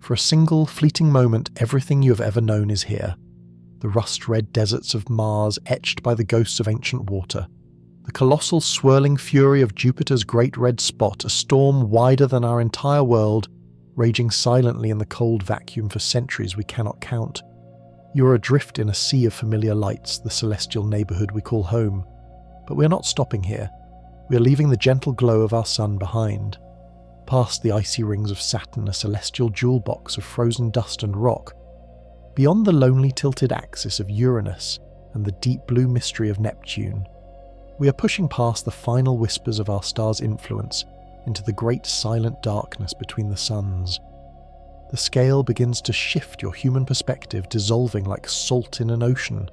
For a single, fleeting moment, everything you have ever known is here. The rust-red deserts of Mars etched by the ghosts of ancient water. The colossal swirling fury of Jupiter's great red spot, a storm wider than our entire world, raging silently in the cold vacuum for centuries we cannot count. You are adrift in a sea of familiar lights, the celestial neighbourhood we call home. But we are not stopping here. We are leaving the gentle glow of our sun behind. Past the icy rings of Saturn, a celestial jewel box of frozen dust and rock. Beyond the lonely tilted axis of Uranus and the deep blue mystery of Neptune, we are pushing past the final whispers of our star's influence into the great silent darkness between the suns. The scale begins to shift your human perspective, dissolving like salt in an ocean.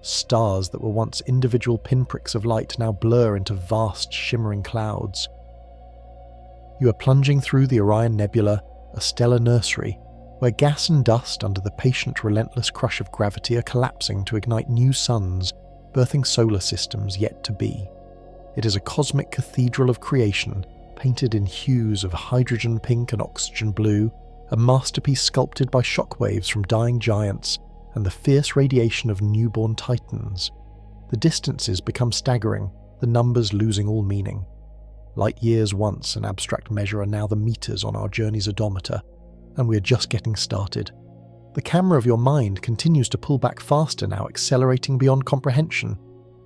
Stars that were once individual pinpricks of light now blur into vast shimmering clouds. You are plunging through the Orion Nebula, a stellar nursery, where gas and dust under the patient, relentless crush of gravity are collapsing to ignite new suns, birthing solar systems yet to be. It is a cosmic cathedral of creation, painted in hues of hydrogen pink and oxygen blue, a masterpiece sculpted by shockwaves from dying giants and the fierce radiation of newborn titans. The distances become staggering, the numbers losing all meaning. Light years once an abstract measure are now the meters on our journey's odometer, and we are just getting started. The camera of your mind continues to pull back faster now, accelerating beyond comprehension.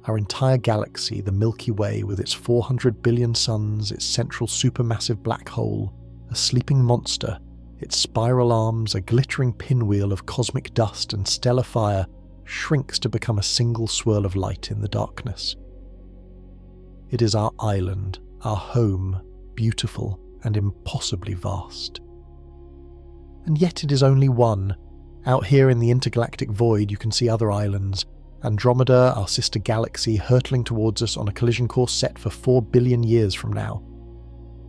Our entire galaxy, the Milky Way, with its 400 billion suns, its central supermassive black hole, a sleeping monster, its spiral arms, a glittering pinwheel of cosmic dust and stellar fire, shrinks to become a single swirl of light in the darkness. It is our island, our home, beautiful and impossibly vast. And yet it is only one. Out here in the intergalactic void you can see other islands, Andromeda, our sister galaxy, hurtling towards us on a collision course set for 4 billion years from now.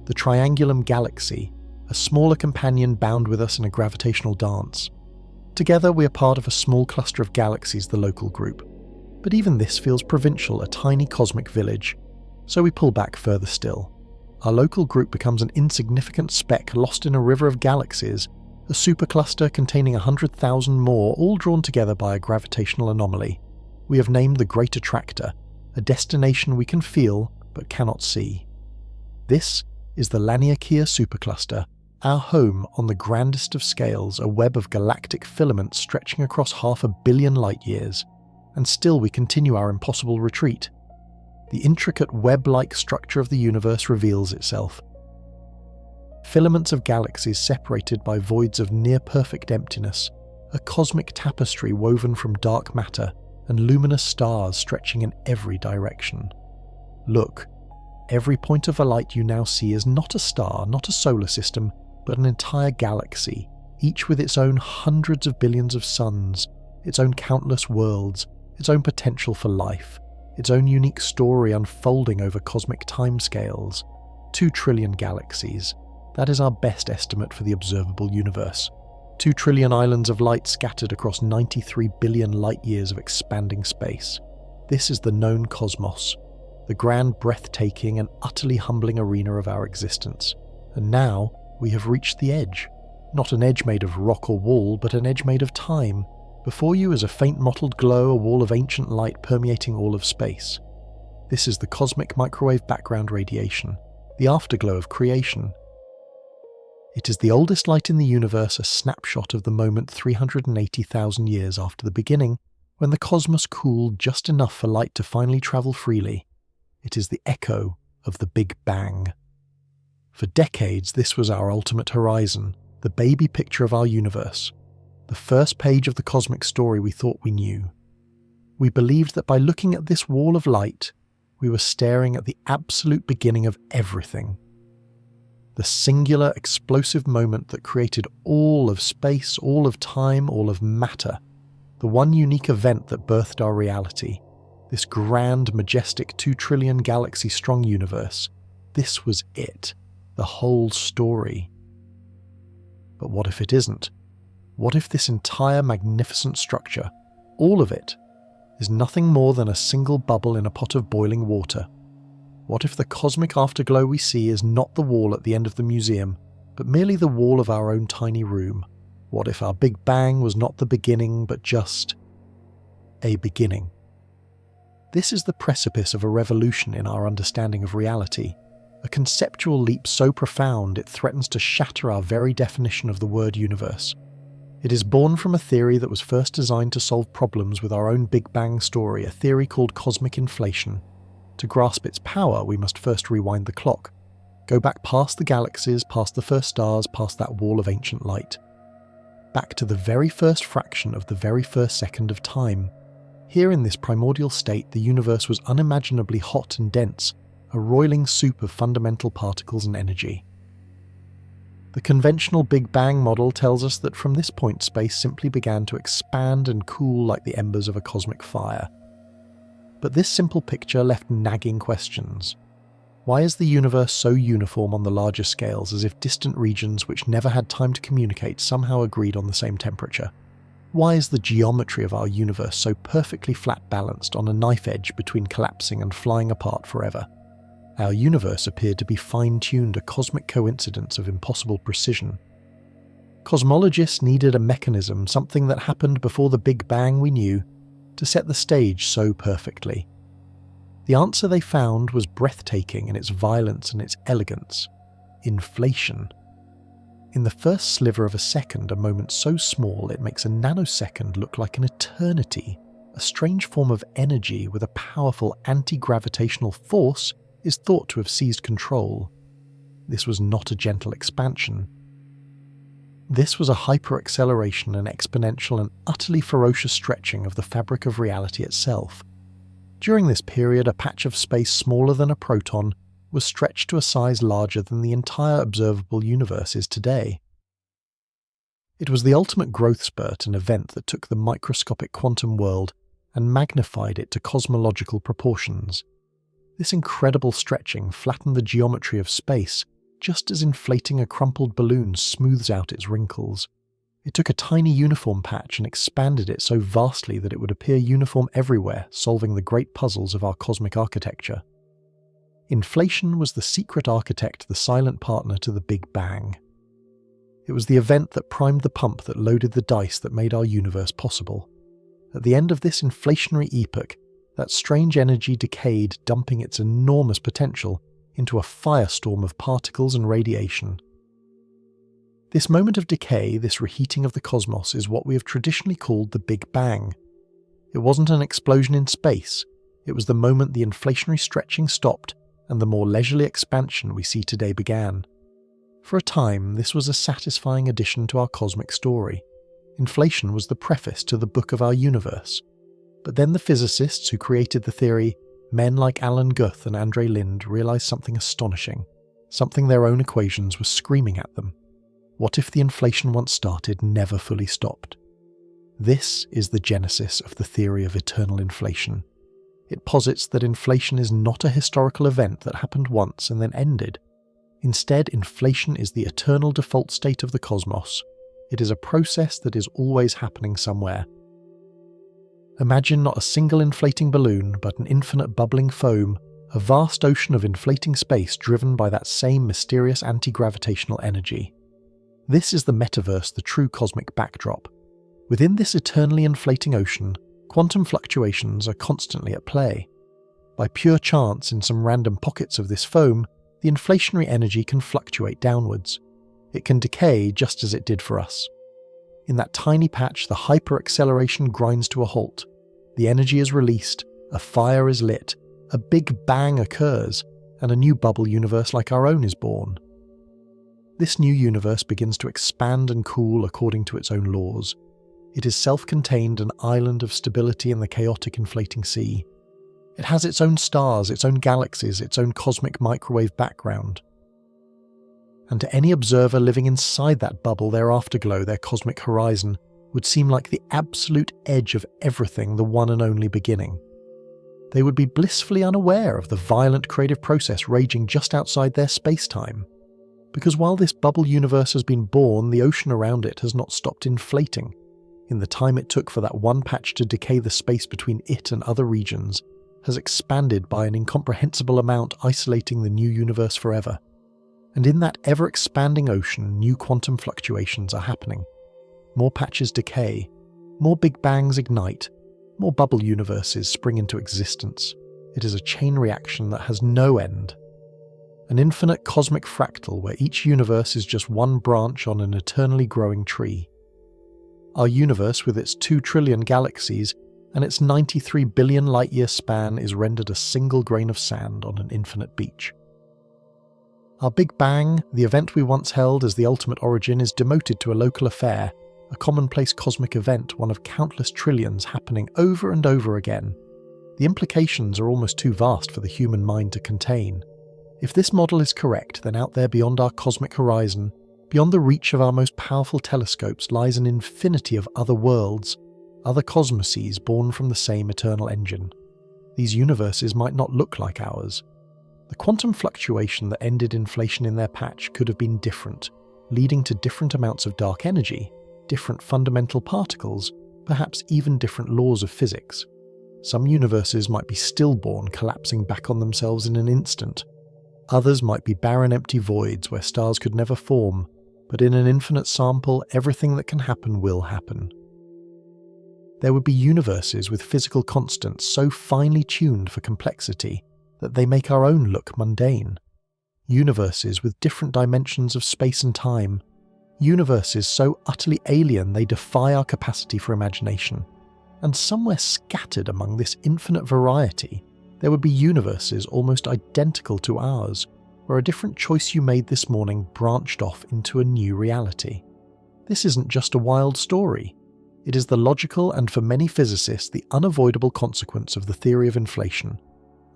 The Triangulum Galaxy, a smaller companion bound with us in a gravitational dance. Together we are part of a small cluster of galaxies, the local group. But even this feels provincial, a tiny cosmic village. So we pull back further still. Our local group becomes an insignificant speck lost in a river of galaxies, a supercluster containing 100,000 more, all drawn together by a gravitational anomaly. We have named the Great Attractor, a destination we can feel but cannot see. This is the Laniakea supercluster, our home on the grandest of scales, a web of galactic filaments stretching across 500 million light-years. And still we continue our impossible retreat. The intricate web-like structure of the universe reveals itself. Filaments of galaxies separated by voids of near-perfect emptiness, a cosmic tapestry woven from dark matter, and luminous stars stretching in every direction. Look, every point of a light you now see is not a star, not a solar system, but an entire galaxy, each with its own hundreds of billions of suns, its own countless worlds, its own potential for life, its own unique story unfolding over cosmic timescales. 2 trillion galaxies. That is our best estimate for the observable universe. 2 trillion islands of light scattered across 93 billion light-years of expanding space. This is the known cosmos, the grand, breathtaking and utterly humbling arena of our existence. And now we have reached the edge. Not an edge made of rock or wall, but an edge made of time. Before you is a faint mottled glow, a wall of ancient light permeating all of space. This is the cosmic microwave background radiation, the afterglow of creation. It is the oldest light in the universe, a snapshot of the moment 380,000 years after the beginning, when the cosmos cooled just enough for light to finally travel freely. It is the echo of the Big Bang. For decades, this was our ultimate horizon, the baby picture of our universe, the first page of the cosmic story we thought we knew. We believed that by looking at this wall of light, we were staring at the absolute beginning of everything. The singular, explosive moment that created all of space, all of time, all of matter. The one unique event that birthed our reality. This grand, majestic 2 trillion galaxy-strong universe. This was it. The whole story. But what if it isn't? What if this entire magnificent structure, all of it, is nothing more than a single bubble in a pot of boiling water? What if the cosmic afterglow we see is not the wall at the end of the museum, but merely the wall of our own tiny room? What if our Big Bang was not the beginning, but just a beginning? This is the precipice of a revolution in our understanding of reality, a conceptual leap so profound it threatens to shatter our very definition of the word universe. It is born from a theory that was first designed to solve problems with our own Big Bang story, a theory called cosmic inflation. To grasp its power, we must first rewind the clock, go back past the galaxies, past the first stars, past that wall of ancient light, back to the very first fraction of the very first second of time. Here in this primordial state, the universe was unimaginably hot and dense, a roiling soup of fundamental particles and energy. The conventional Big Bang model tells us that from this point space simply began to expand and cool like the embers of a cosmic fire. But this simple picture left nagging questions. Why is the universe so uniform on the larger scales, as if distant regions which never had time to communicate somehow agreed on the same temperature? Why is the geometry of our universe so perfectly flat balanced on a knife edge between collapsing and flying apart forever? Our universe appeared to be fine-tuned, a cosmic coincidence of impossible precision. Cosmologists needed a mechanism, something that happened before the Big Bang we knew, to set the stage so perfectly. The answer they found was breathtaking in its violence and its elegance: inflation. In the first sliver of a second, a moment so small it makes a nanosecond look like an eternity, a strange form of energy with a powerful anti-gravitational force is thought to have seized control. This was not a gentle expansion. This was a hyper-acceleration, an exponential and utterly ferocious stretching of the fabric of reality itself. During this period, a patch of space smaller than a proton was stretched to a size larger than the entire observable universe is today. It was the ultimate growth spurt, an event that took the microscopic quantum world and magnified it to cosmological proportions. This incredible stretching flattened the geometry of space, just as inflating a crumpled balloon smooths out its wrinkles. It took a tiny uniform patch and expanded it so vastly that it would appear uniform everywhere, solving the great puzzles of our cosmic architecture. Inflation was the secret architect, the silent partner to the Big Bang. It was the event that primed the pump that loaded the dice that made our universe possible. At the end of this inflationary epoch, that strange energy decayed, dumping its enormous potential into a firestorm of particles and radiation. This moment of decay, this reheating of the cosmos, is what we have traditionally called the Big Bang. It wasn't an explosion in space, it was the moment the inflationary stretching stopped and the more leisurely expansion we see today began. For a time, this was a satisfying addition to our cosmic story. Inflation was the preface to the book of our universe. But then the physicists who created the theory, men like Alan Guth and Andre Linde, realized something astonishing, something their own equations were screaming at them. What if the inflation once started never fully stopped? This is the genesis of the theory of eternal inflation. It posits that inflation is not a historical event that happened once and then ended. Instead, inflation is the eternal default state of the cosmos. It is a process that is always happening somewhere. Imagine not a single inflating balloon, but an infinite bubbling foam, a vast ocean of inflating space driven by that same mysterious anti-gravitational energy. This is the metaverse, the true cosmic backdrop. Within this eternally inflating ocean, quantum fluctuations are constantly at play. By pure chance, in some random pockets of this foam, the inflationary energy can fluctuate downwards. It can decay just as it did for us. In that tiny patch, the hyper-acceleration grinds to a halt. The energy is released, a fire is lit, a big bang occurs, and a new bubble universe like our own is born. This new universe begins to expand and cool according to its own laws. It is self-contained, an island of stability in the chaotic inflating sea. It has its own stars, its own galaxies, its own cosmic microwave background. And to any observer living inside that bubble, their afterglow, their cosmic horizon, would seem like the absolute edge of everything, the one and only beginning. They would be blissfully unaware of the violent creative process raging just outside their space-time. Because while this bubble universe has been born, the ocean around it has not stopped inflating. In the time it took for that one patch to decay, the space between it and other regions has expanded by an incomprehensible amount, isolating the new universe forever. And in that ever-expanding ocean, new quantum fluctuations are happening. More patches decay, more Big Bangs ignite, more bubble universes spring into existence. It is a chain reaction that has no end. An infinite cosmic fractal where each universe is just one branch on an eternally growing tree. Our universe, with its 2 trillion galaxies and its 93 billion light-year span, is rendered a single grain of sand on an infinite beach. Our Big Bang, the event we once held as the ultimate origin, is demoted to a local affair, a commonplace cosmic event, one of countless trillions happening over and over again. The implications are almost too vast for the human mind to contain. If this model is correct, then out there beyond our cosmic horizon, beyond the reach of our most powerful telescopes, lies an infinity of other worlds, other cosmoses born from the same eternal engine. These universes might not look like ours. The quantum fluctuation that ended inflation in their patch could have been different, leading to different amounts of dark energy, different fundamental particles, perhaps even different laws of physics. Some universes might be stillborn, collapsing back on themselves in an instant. Others might be barren empty voids where stars could never form, but in an infinite sample, everything that can happen will happen. There would be universes with physical constants so finely tuned for complexity that they make our own look mundane. Universes with different dimensions of space and time. Universes so utterly alien they defy our capacity for imagination. And somewhere scattered among this infinite variety, there would be universes almost identical to ours, where a different choice you made this morning branched off into a new reality. This isn't just a wild story. It is the logical and, for many physicists, the unavoidable consequence of the theory of inflation.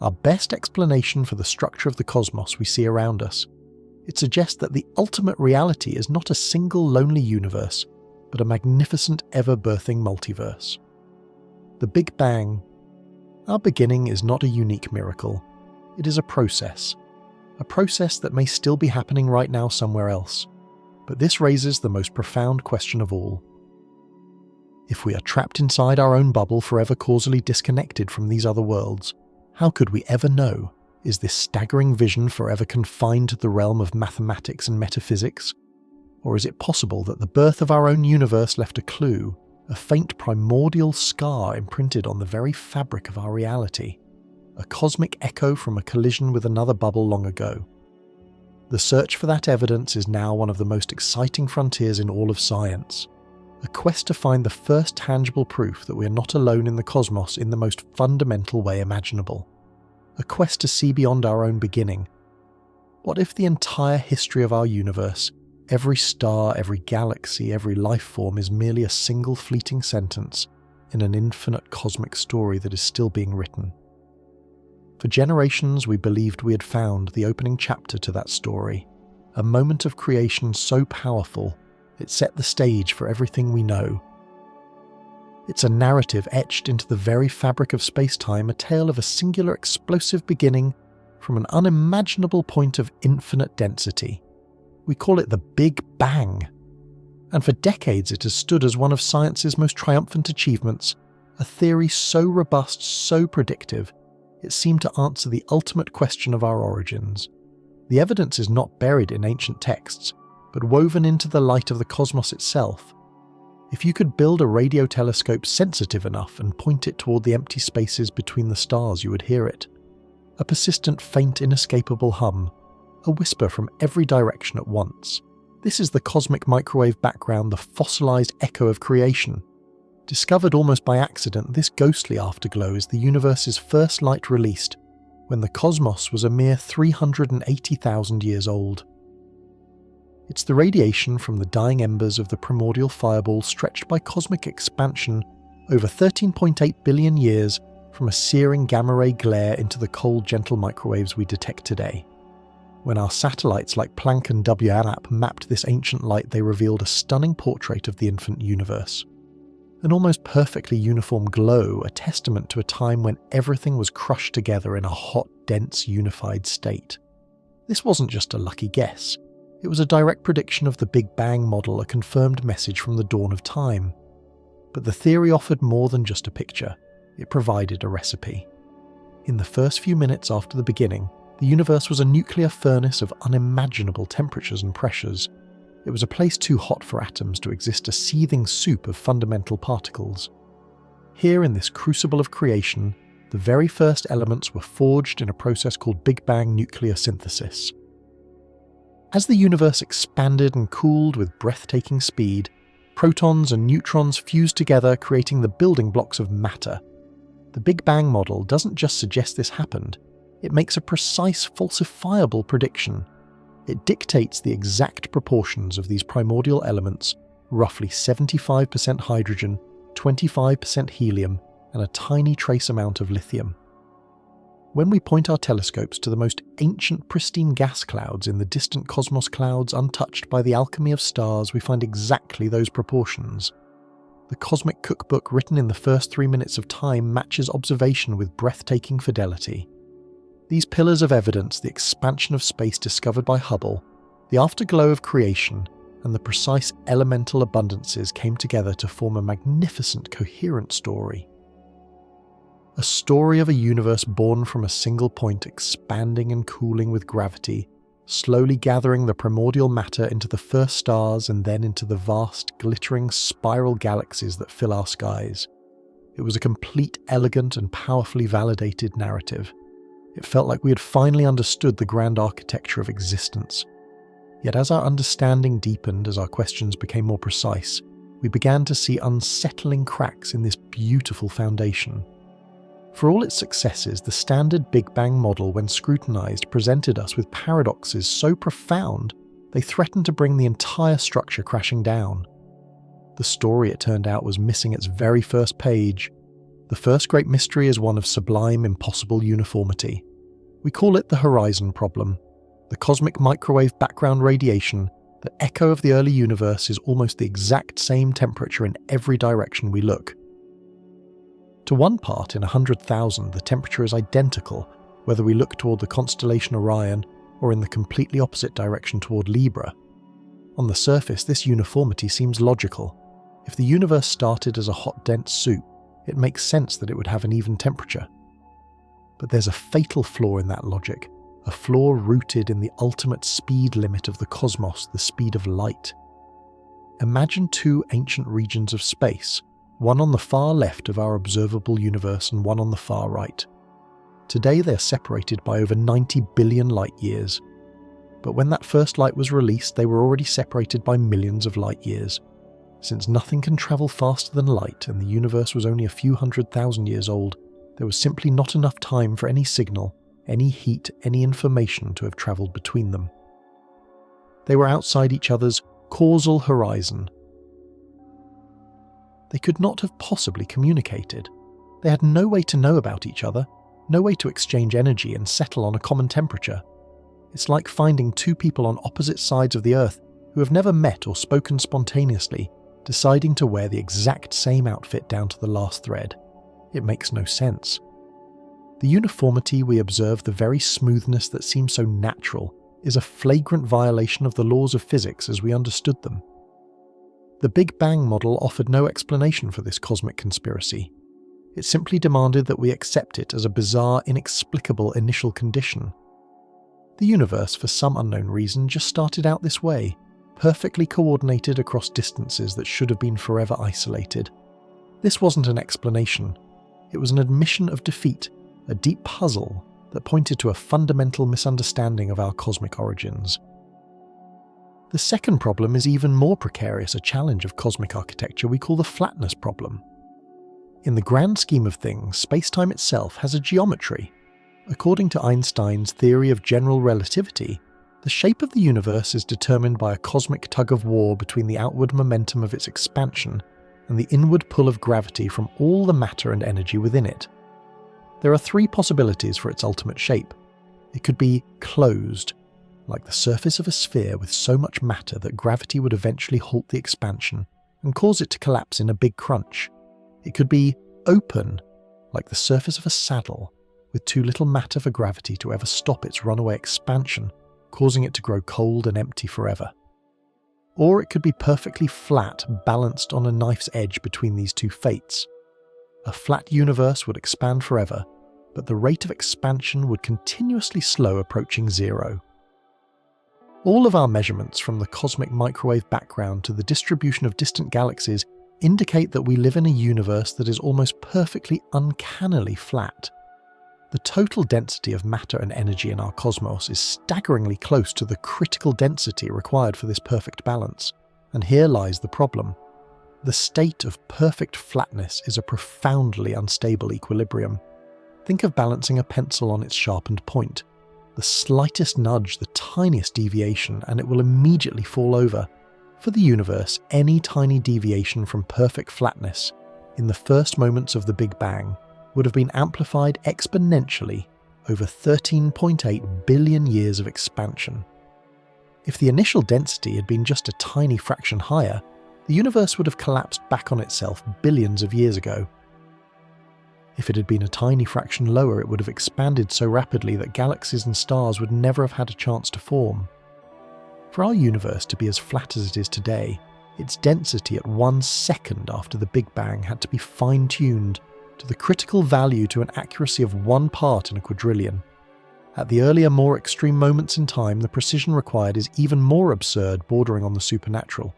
Our best explanation for the structure of the cosmos we see around us. It suggests that the ultimate reality is not a single lonely universe, but a magnificent ever-birthing multiverse. The Big Bang. Our beginning is not a unique miracle. It is a process that may still be happening right now somewhere else. But this raises the most profound question of all. If we are trapped inside our own bubble, forever causally disconnected from these other worlds, how could we ever know? Is this staggering vision forever confined to the realm of mathematics and metaphysics? Or is it possible that the birth of our own universe left a clue, a faint primordial scar imprinted on the very fabric of our reality? A cosmic echo from a collision with another bubble long ago. The search for that evidence is now one of the most exciting frontiers in all of science. A quest to find the first tangible proof that we are not alone in the cosmos in the most fundamental way imaginable. A quest to see beyond our own beginning. What if the entire history of our universe, every star, every galaxy, every life form is merely a single fleeting sentence in an infinite cosmic story that is still being written? For generations we believed we had found the opening chapter to that story, a moment of creation so powerful it set the stage for everything we know. It's a narrative etched into the very fabric of space-time, a tale of a singular explosive beginning from an unimaginable point of infinite density. We call it the Big Bang. And for decades it has stood as one of science's most triumphant achievements, a theory so robust, so predictive, it seemed to answer the ultimate question of our origins. The evidence is not buried in ancient texts, but woven into the light of the cosmos itself. If you could build a radio telescope sensitive enough and point it toward the empty spaces between the stars, you would hear it. A persistent, faint, inescapable hum, a whisper from every direction at once. This is the cosmic microwave background, the fossilized echo of creation. Discovered almost by accident, this ghostly afterglow is the universe's first light released, when the cosmos was a mere 380,000 years old. It's the radiation from the dying embers of the primordial fireball stretched by cosmic expansion over 13.8 billion years from a searing gamma-ray glare into the cold, gentle microwaves we detect today. When our satellites like Planck and WMAP mapped this ancient light, they revealed a stunning portrait of the infant universe. An almost perfectly uniform glow, a testament to a time when everything was crushed together in a hot, dense, unified state. This wasn't just a lucky guess. It was a direct prediction of the Big Bang model, a confirmed message from the dawn of time. But the theory offered more than just a picture. It provided a recipe. In the first few minutes after the beginning, The universe was a nuclear furnace of unimaginable temperatures and pressures. It was a place too hot for atoms to exist, a seething soup of fundamental particles. Here in this crucible of creation, the very first elements were forged in a process called Big Bang nuclear synthesis. As the universe expanded and cooled with breathtaking speed, protons and neutrons fused together, creating the building blocks of matter. The Big Bang model doesn't just suggest this happened, it makes a precise, falsifiable prediction. It dictates the exact proportions of these primordial elements, roughly 75% hydrogen, 25% helium, and a tiny trace amount of lithium. When we point our telescopes to the most ancient pristine gas clouds in the distant cosmos, clouds untouched by the alchemy of stars, we find exactly those proportions. The cosmic cookbook written in the first 3 minutes of time matches observation with breathtaking fidelity. These pillars of evidence, the expansion of space discovered by Hubble, the afterglow of creation, and the precise elemental abundances came together to form a magnificent, coherent story. A story of a universe born from a single point, expanding and cooling with gravity, slowly gathering the primordial matter into the first stars and then into the vast, glittering spiral galaxies that fill our skies. It was a complete, elegant, and powerfully validated narrative. It felt like we had finally understood the grand architecture of existence. Yet as our understanding deepened, as our questions became more precise, we began to see unsettling cracks in this beautiful foundation. For all its successes, the standard Big Bang model, when scrutinized, presented us with paradoxes so profound they threatened to bring the entire structure crashing down. The story, it turned out, was missing its very first page. The first great mystery is one of sublime, impossible uniformity. We call it the horizon problem. The cosmic microwave background radiation, the echo of the early universe, is almost the exact same temperature in every direction we look. To one part in 100,000, the temperature is identical, whether we look toward the constellation Orion or in the completely opposite direction toward Libra. On the surface, this uniformity seems logical. If the universe started as a hot, dense soup, it makes sense that it would have an even temperature. But there's a fatal flaw in that logic, a flaw rooted in the ultimate speed limit of the cosmos, the speed of light. Imagine two ancient regions of space, one on the far left of our observable universe and one on the far right. Today they are separated by over 90 billion light years. But when that first light was released, they were already separated by millions of light years. Since nothing can travel faster than light and the universe was only a few 100,000 years old, there was simply not enough time for any signal, any heat, any information to have travelled between them. They were outside each other's causal horizon. They could not have possibly communicated. They had no way to know about each other, no way to exchange energy and settle on a common temperature. It's like finding two people on opposite sides of the Earth who have never met or spoken spontaneously, deciding to wear the exact same outfit down to the last thread. It makes no sense. The uniformity we observe, the very smoothness that seems so natural, is a flagrant violation of the laws of physics as we understood them. The Big Bang model offered no explanation for this cosmic conspiracy. It simply demanded that we accept it as a bizarre, inexplicable initial condition. The universe, for some unknown reason, just started out this way, perfectly coordinated across distances that should have been forever isolated. This wasn't an explanation. It was an admission of defeat, a deep puzzle that pointed to a fundamental misunderstanding of our cosmic origins. The second problem is even more precarious, a challenge of cosmic architecture we call the flatness problem. In the grand scheme of things, space-time itself has a geometry. According to Einstein's theory of general relativity, the shape of the universe is determined by a cosmic tug-of-war between the outward momentum of its expansion and the inward pull of gravity from all the matter and energy within it. There are three possibilities for its ultimate shape. It could be closed, like the surface of a sphere with so much matter that gravity would eventually halt the expansion and cause it to collapse in a big crunch. It could be open, like the surface of a saddle, with too little matter for gravity to ever stop its runaway expansion, causing it to grow cold and empty forever. Or it could be perfectly flat, balanced on a knife's edge between these two fates. A flat universe would expand forever, but the rate of expansion would continuously slow, approaching zero. All of our measurements, from the cosmic microwave background to the distribution of distant galaxies, indicate that we live in a universe that is almost perfectly uncannily flat. The total density of matter and energy in our cosmos is staggeringly close to the critical density required for this perfect balance, and here lies the problem. The state of perfect flatness is a profoundly unstable equilibrium. Think of balancing a pencil on its sharpened point. The slightest nudge, the tiniest deviation, and it will immediately fall over. For the universe, any tiny deviation from perfect flatness, in the first moments of the Big Bang, would have been amplified exponentially over 13.8 billion years of expansion. If the initial density had been just a tiny fraction higher, the universe would have collapsed back on itself billions of years ago. If it had been a tiny fraction lower, it would have expanded so rapidly that galaxies and stars would never have had a chance to form. For our universe to be as flat as it is today, its density at 1 second after the Big Bang had to be fine-tuned to the critical value to an accuracy of 1 part in a quadrillion. At the earlier, more extreme moments in time, the precision required is even more absurd, bordering on the supernatural.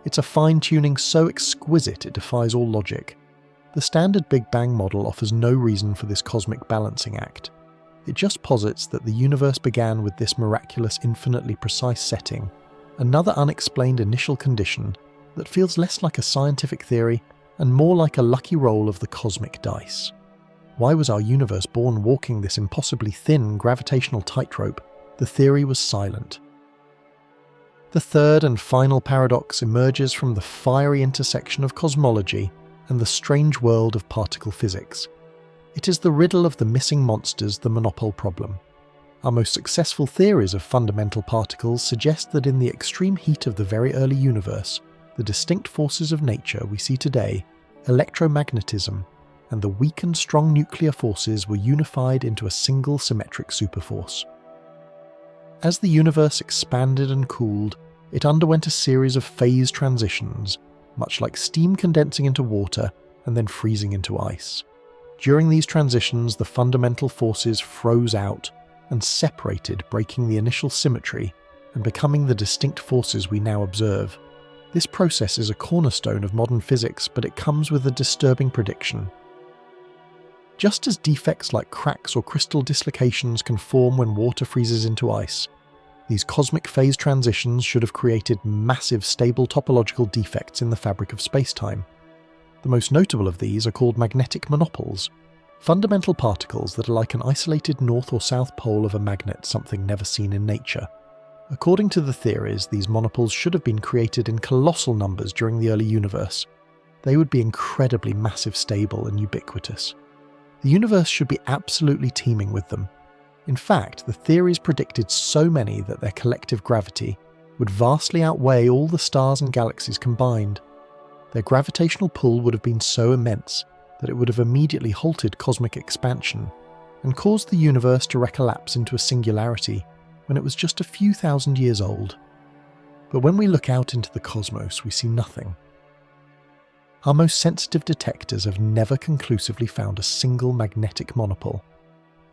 It's a fine-tuning so exquisite it defies all logic. The standard Big Bang model offers no reason for this cosmic balancing act. It just posits that the universe began with this miraculous, infinitely precise setting, another unexplained initial condition that feels less like a scientific theory and more like a lucky roll of the cosmic dice. Why was our universe born walking this impossibly thin gravitational tightrope? The theory was silent. The third and final paradox emerges from the fiery intersection of cosmology and the strange world of particle physics. It is the riddle of the missing monsters, the monopole problem. Our most successful theories of fundamental particles suggest that in the extreme heat of the very early universe, the distinct forces of nature we see today, electromagnetism, and the weak and strong nuclear forces were unified into a single symmetric superforce. As the universe expanded and cooled, it underwent a series of phase transitions, much like steam condensing into water and then freezing into ice. During these transitions, the fundamental forces froze out and separated, breaking the initial symmetry and becoming the distinct forces we now observe. This process is a cornerstone of modern physics, but it comes with a disturbing prediction. Just as defects like cracks or crystal dislocations can form when water freezes into ice, these cosmic phase transitions should have created massive stable topological defects in the fabric of space-time. The most notable of these are called magnetic monopoles, fundamental particles that are like an isolated north or south pole of a magnet, something never seen in nature. According to the theories, these monopoles should have been created in colossal numbers during the early universe. They would be incredibly massive, stable, and ubiquitous. The universe should be absolutely teeming with them. In fact, the theories predicted so many that their collective gravity would vastly outweigh all the stars and galaxies combined. Their gravitational pull would have been so immense that it would have immediately halted cosmic expansion and caused the universe to recollapse into a singularity when it was just a few thousand years old. But when we look out into the cosmos, we see nothing. Our most sensitive detectors have never conclusively found a single magnetic monopole.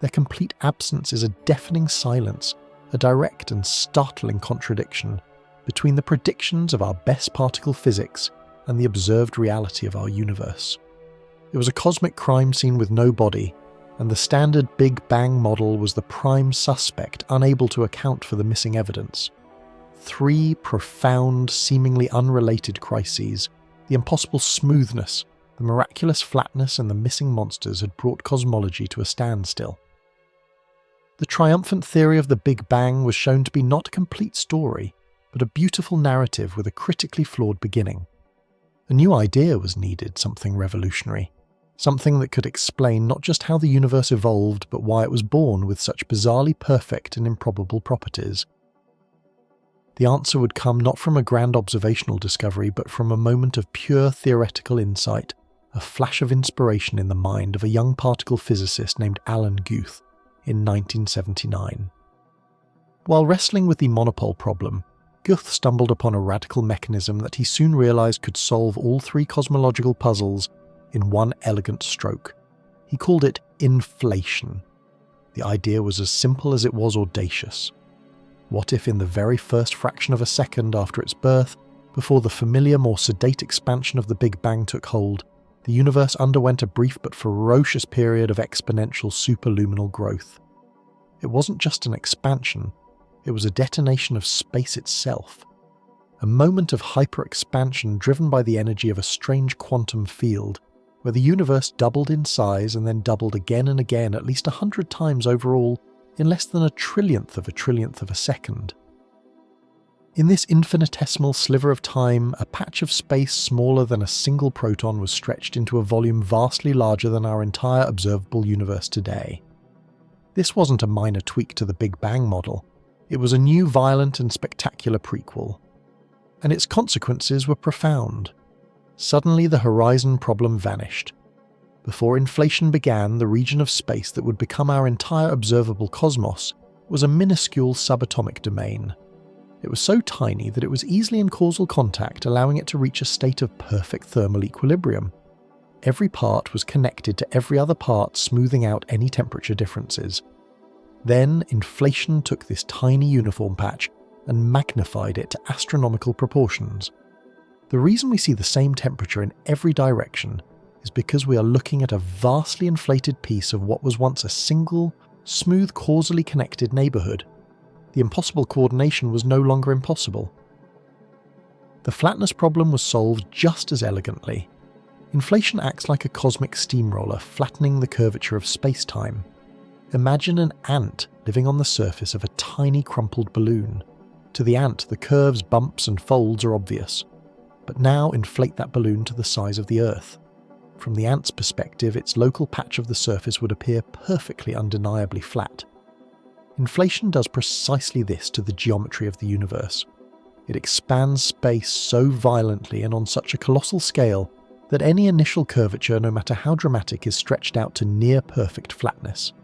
Their complete absence is a deafening silence, a direct and startling contradiction between the predictions of our best particle physics and the observed reality of our universe. It was a cosmic crime scene with no body, and the standard Big Bang model was the prime suspect, unable to account for the missing evidence. 3 profound, seemingly unrelated crises, the impossible smoothness, the miraculous flatness, and the missing monsters had brought cosmology to a standstill. The triumphant theory of the Big Bang was shown to be not a complete story, but a beautiful narrative with a critically flawed beginning. A new idea was needed, something revolutionary, something that could explain not just how the universe evolved, but why it was born with such bizarrely perfect and improbable properties. The answer would come not from a grand observational discovery, but from a moment of pure theoretical insight, a flash of inspiration in the mind of a young particle physicist named Alan Guth in 1979. While wrestling with the monopole problem, Guth stumbled upon a radical mechanism that he soon realized could solve all 3 cosmological puzzles in one elegant stroke. He called it inflation. The idea was as simple as it was audacious. What if in the very first fraction of a second after its birth, before the familiar, more sedate expansion of the Big Bang took hold, the universe underwent a brief but ferocious period of exponential superluminal growth? It wasn't just an expansion, it was a detonation of space itself. A moment of hyper-expansion driven by the energy of a strange quantum field, where the universe doubled in size and then doubled again and again at least 100 times overall in less than a trillionth of a second. In this infinitesimal sliver of time, a patch of space smaller than a single proton was stretched into a volume vastly larger than our entire observable universe today. This wasn't a minor tweak to the Big Bang model, it was a new violent and spectacular prequel. And its consequences were profound. Suddenly the horizon problem vanished. Before inflation began, the region of space that would become our entire observable cosmos was a minuscule subatomic domain. It was so tiny that it was easily in causal contact, allowing it to reach a state of perfect thermal equilibrium. Every part was connected to every other part, smoothing out any temperature differences. Then inflation took this tiny uniform patch and magnified it to astronomical proportions. The reason we see the same temperature in every direction is because we are looking at a vastly inflated piece of what was once a single, smooth, causally connected neighbourhood. The impossible coordination was no longer impossible. The flatness problem was solved just as elegantly. Inflation acts like a cosmic steamroller, flattening the curvature of space-time. Imagine an ant living on the surface of a tiny crumpled balloon. To the ant, the curves, bumps and folds are obvious. But now inflate that balloon to the size of the Earth. From the ant's perspective, its local patch of the surface would appear perfectly undeniably flat. Inflation does precisely this to the geometry of the universe. It expands space so violently and on such a colossal scale that any initial curvature, no matter how dramatic, is stretched out to near perfect flatness.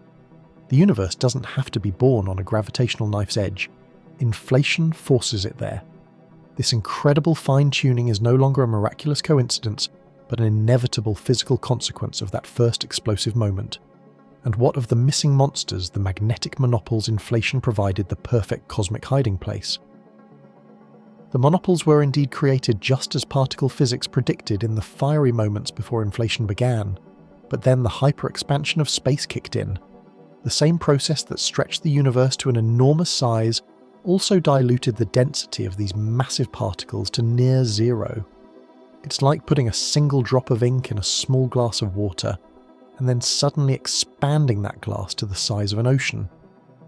The universe doesn't have to be born on a gravitational knife's edge. Inflation forces it there. This incredible fine-tuning is no longer a miraculous coincidence, but an inevitable physical consequence of that first explosive moment. And what of the missing monsters, the magnetic monopoles inflation provided the perfect cosmic hiding place? The monopoles were indeed created just as particle physics predicted in the fiery moments before inflation began, but then the hyper-expansion of space kicked in. The same process that stretched the universe to an enormous size also diluted the density of these massive particles to near zero. It's like putting a single drop of ink in a small glass of water, and then suddenly expanding that glass to the size of an ocean.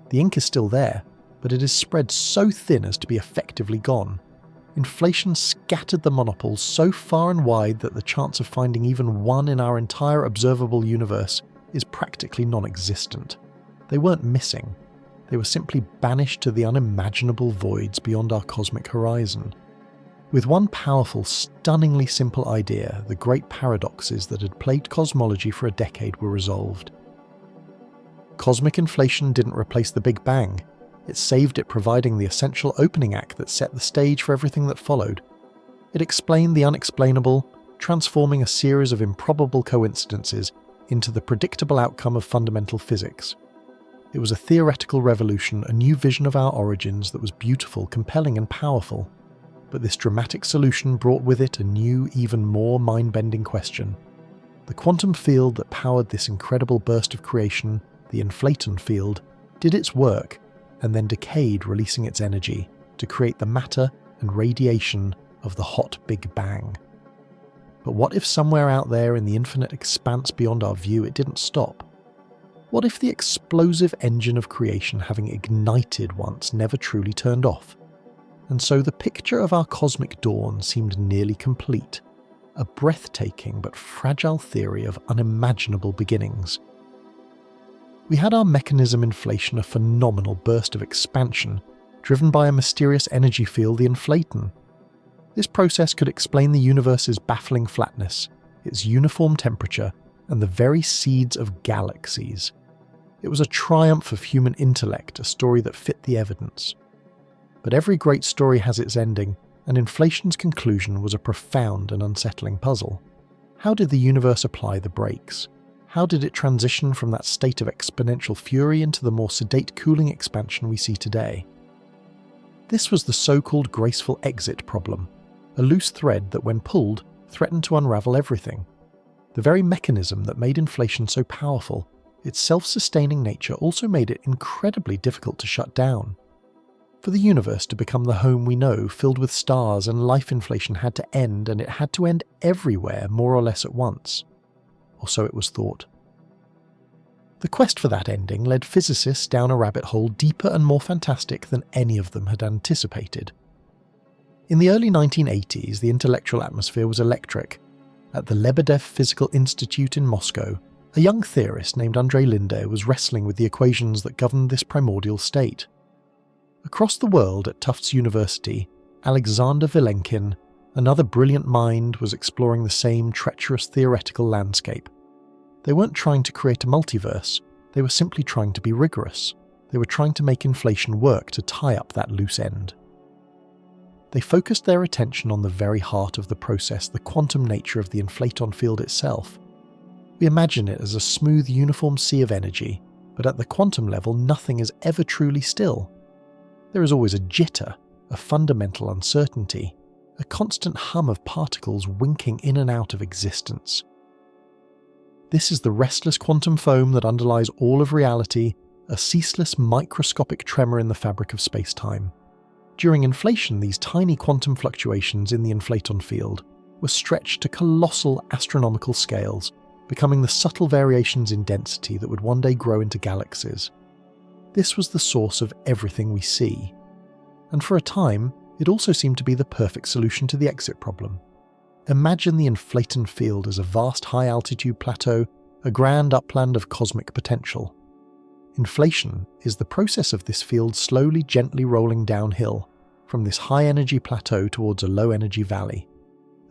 The ink is still there, but it is spread so thin as to be effectively gone. Inflation scattered the monopoles so far and wide that the chance of finding even one in our entire observable universe is practically non-existent. They weren't missing. They were simply banished to the unimaginable voids beyond our cosmic horizon. With one powerful, stunningly simple idea, the great paradoxes that had plagued cosmology for a decade were resolved. Cosmic inflation didn't replace the Big Bang. It saved it, providing the essential opening act that set the stage for everything that followed. It explained the unexplainable, transforming a series of improbable coincidences into the predictable outcome of fundamental physics. It was a theoretical revolution, a new vision of our origins that was beautiful, compelling and powerful. But this dramatic solution brought with it a new, even more mind-bending question. The quantum field that powered this incredible burst of creation, the inflaton field, did its work and then decayed, releasing its energy to create the matter and radiation of the hot Big Bang. But what if somewhere out there in the infinite expanse beyond our view it didn't stop? What if the explosive engine of creation, having ignited once, never truly turned off? And so the picture of our cosmic dawn seemed nearly complete, a breathtaking but fragile theory of unimaginable beginnings. We had our mechanism inflation, a phenomenal burst of expansion, driven by a mysterious energy field, the inflaton. This process could explain the universe's baffling flatness, its uniform temperature, and the very seeds of galaxies. It was a triumph of human intellect, a story that fit the evidence. But every great story has its ending, and inflation's conclusion was a profound and unsettling puzzle. How did the universe apply the brakes? How did it transition from that state of exponential fury into the more sedate cooling expansion we see today? This was the so-called graceful exit problem, a loose thread that when pulled threatened to unravel everything. The very mechanism that made inflation so powerful, its self-sustaining nature also made it incredibly difficult to shut down. For the universe to become the home we know, filled with stars and life, inflation had to end, and it had to end everywhere more or less at once. Or so it was thought. The quest for that ending led physicists down a rabbit hole deeper and more fantastic than any of them had anticipated. In the early 1980s, the intellectual atmosphere was electric. At the Lebedev Physical Institute in Moscow, a young theorist named Andrei Linde was wrestling with the equations that governed this primordial state. Across the world at Tufts University, Alexander Vilenkin, another brilliant mind, was exploring the same treacherous theoretical landscape. They weren't trying to create a multiverse, they were simply trying to be rigorous. They were trying to make inflation work to tie up that loose end. They focused their attention on the very heart of the process, the quantum nature of the inflaton field itself. We imagine it as a smooth, uniform sea of energy, but at the quantum level nothing is ever truly still. There is always a jitter, a fundamental uncertainty, a constant hum of particles winking in and out of existence. This is the restless quantum foam that underlies all of reality, a ceaseless microscopic tremor in the fabric of space-time. During inflation, these tiny quantum fluctuations in the inflaton field were stretched to colossal astronomical scales, becoming the subtle variations in density that would one day grow into galaxies. This was the source of everything we see. And for a time, it also seemed to be the perfect solution to the exit problem. Imagine the inflaton field as a vast high-altitude plateau, a grand upland of cosmic potential. Inflation is the process of this field slowly, gently rolling downhill from this high-energy plateau towards a low-energy valley.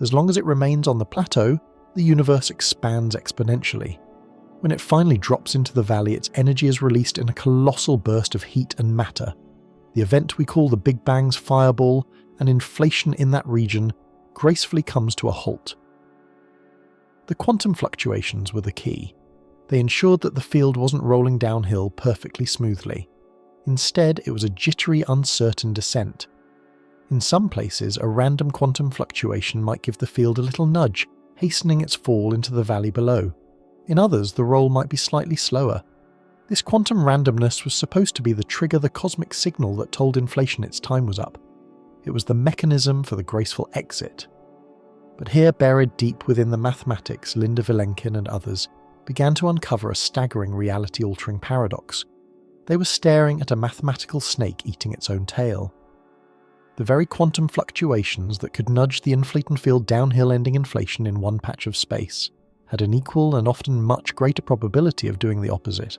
As long as it remains on the plateau, the universe expands exponentially. When it finally drops into the valley, its energy is released in a colossal burst of heat and matter. The event we call the Big Bang's fireball, and inflation in that region gracefully comes to a halt. The quantum fluctuations were the key. They ensured that the field wasn't rolling downhill perfectly smoothly. Instead, it was a jittery, uncertain descent. In some places, a random quantum fluctuation might give the field a little nudge, hastening its fall into the valley below. In others, the roll might be slightly slower. This quantum randomness was supposed to be the trigger, the cosmic signal that told inflation its time was up. It was the mechanism for the graceful exit. But here, buried deep within the mathematics, Linde Vilenkin and others began to uncover a staggering reality-altering paradox. They were staring at a mathematical snake eating its own tail. The very quantum fluctuations that could nudge the inflaton field downhill, ending inflation in one patch of space, had an equal and often much greater probability of doing the opposite.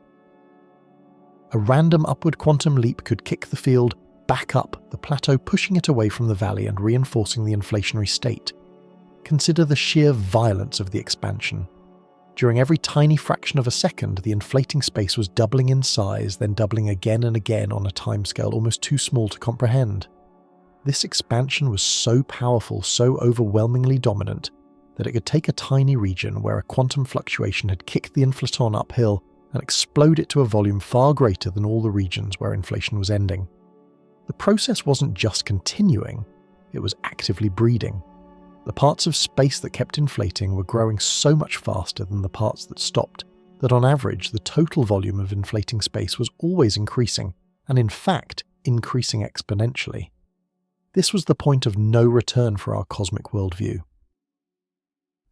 A random upward quantum leap could kick the field back up the plateau, pushing it away from the valley and reinforcing the inflationary state. Consider the sheer violence of the expansion. During every tiny fraction of a second, the inflating space was doubling in size, then doubling again and again on a timescale almost too small to comprehend. This expansion was so powerful, so overwhelmingly dominant, that it could take a tiny region where a quantum fluctuation had kicked the inflaton uphill and explode it to a volume far greater than all the regions where inflation was ending. The process wasn't just continuing, it was actively breeding. The parts of space that kept inflating were growing so much faster than the parts that stopped, that on average the total volume of inflating space was always increasing, and in fact increasing exponentially. This was the point of no return for our cosmic worldview.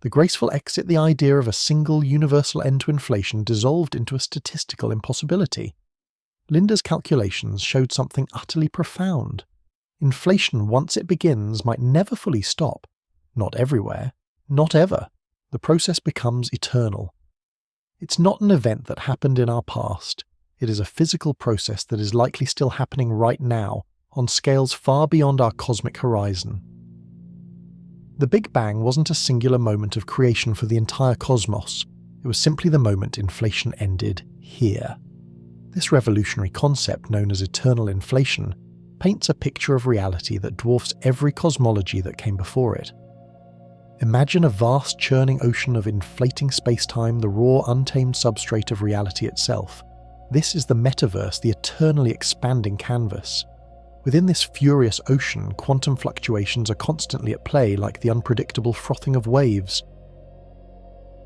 The graceful exit, the idea of a single universal end to inflation, dissolved into a statistical impossibility. Linde's calculations showed something utterly profound. Inflation, once it begins, might never fully stop. Not everywhere. Not ever. The process becomes eternal. It's not an event that happened in our past. It is a physical process that is likely still happening right now, on scales far beyond our cosmic horizon. The Big Bang wasn't a singular moment of creation for the entire cosmos. It was simply the moment inflation ended here. This revolutionary concept, known as eternal inflation, paints a picture of reality that dwarfs every cosmology that came before it. Imagine a vast churning ocean of inflating space-time, the raw, untamed substrate of reality itself. This is the metaverse, the eternally expanding canvas. Within this furious ocean, quantum fluctuations are constantly at play, like the unpredictable frothing of waves.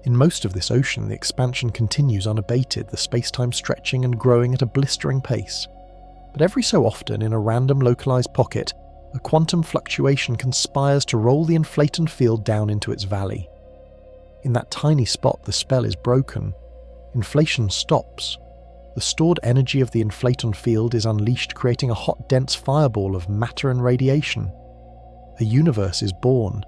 In most of this ocean, the expansion continues unabated, the space-time stretching and growing at a blistering pace. But every so often, in a random localized pocket, a quantum fluctuation conspires to roll the inflaton field down into its valley. In that tiny spot, the spell is broken. Inflation stops. The stored energy of the inflaton field is unleashed, creating a hot, dense fireball of matter and radiation. A universe is born.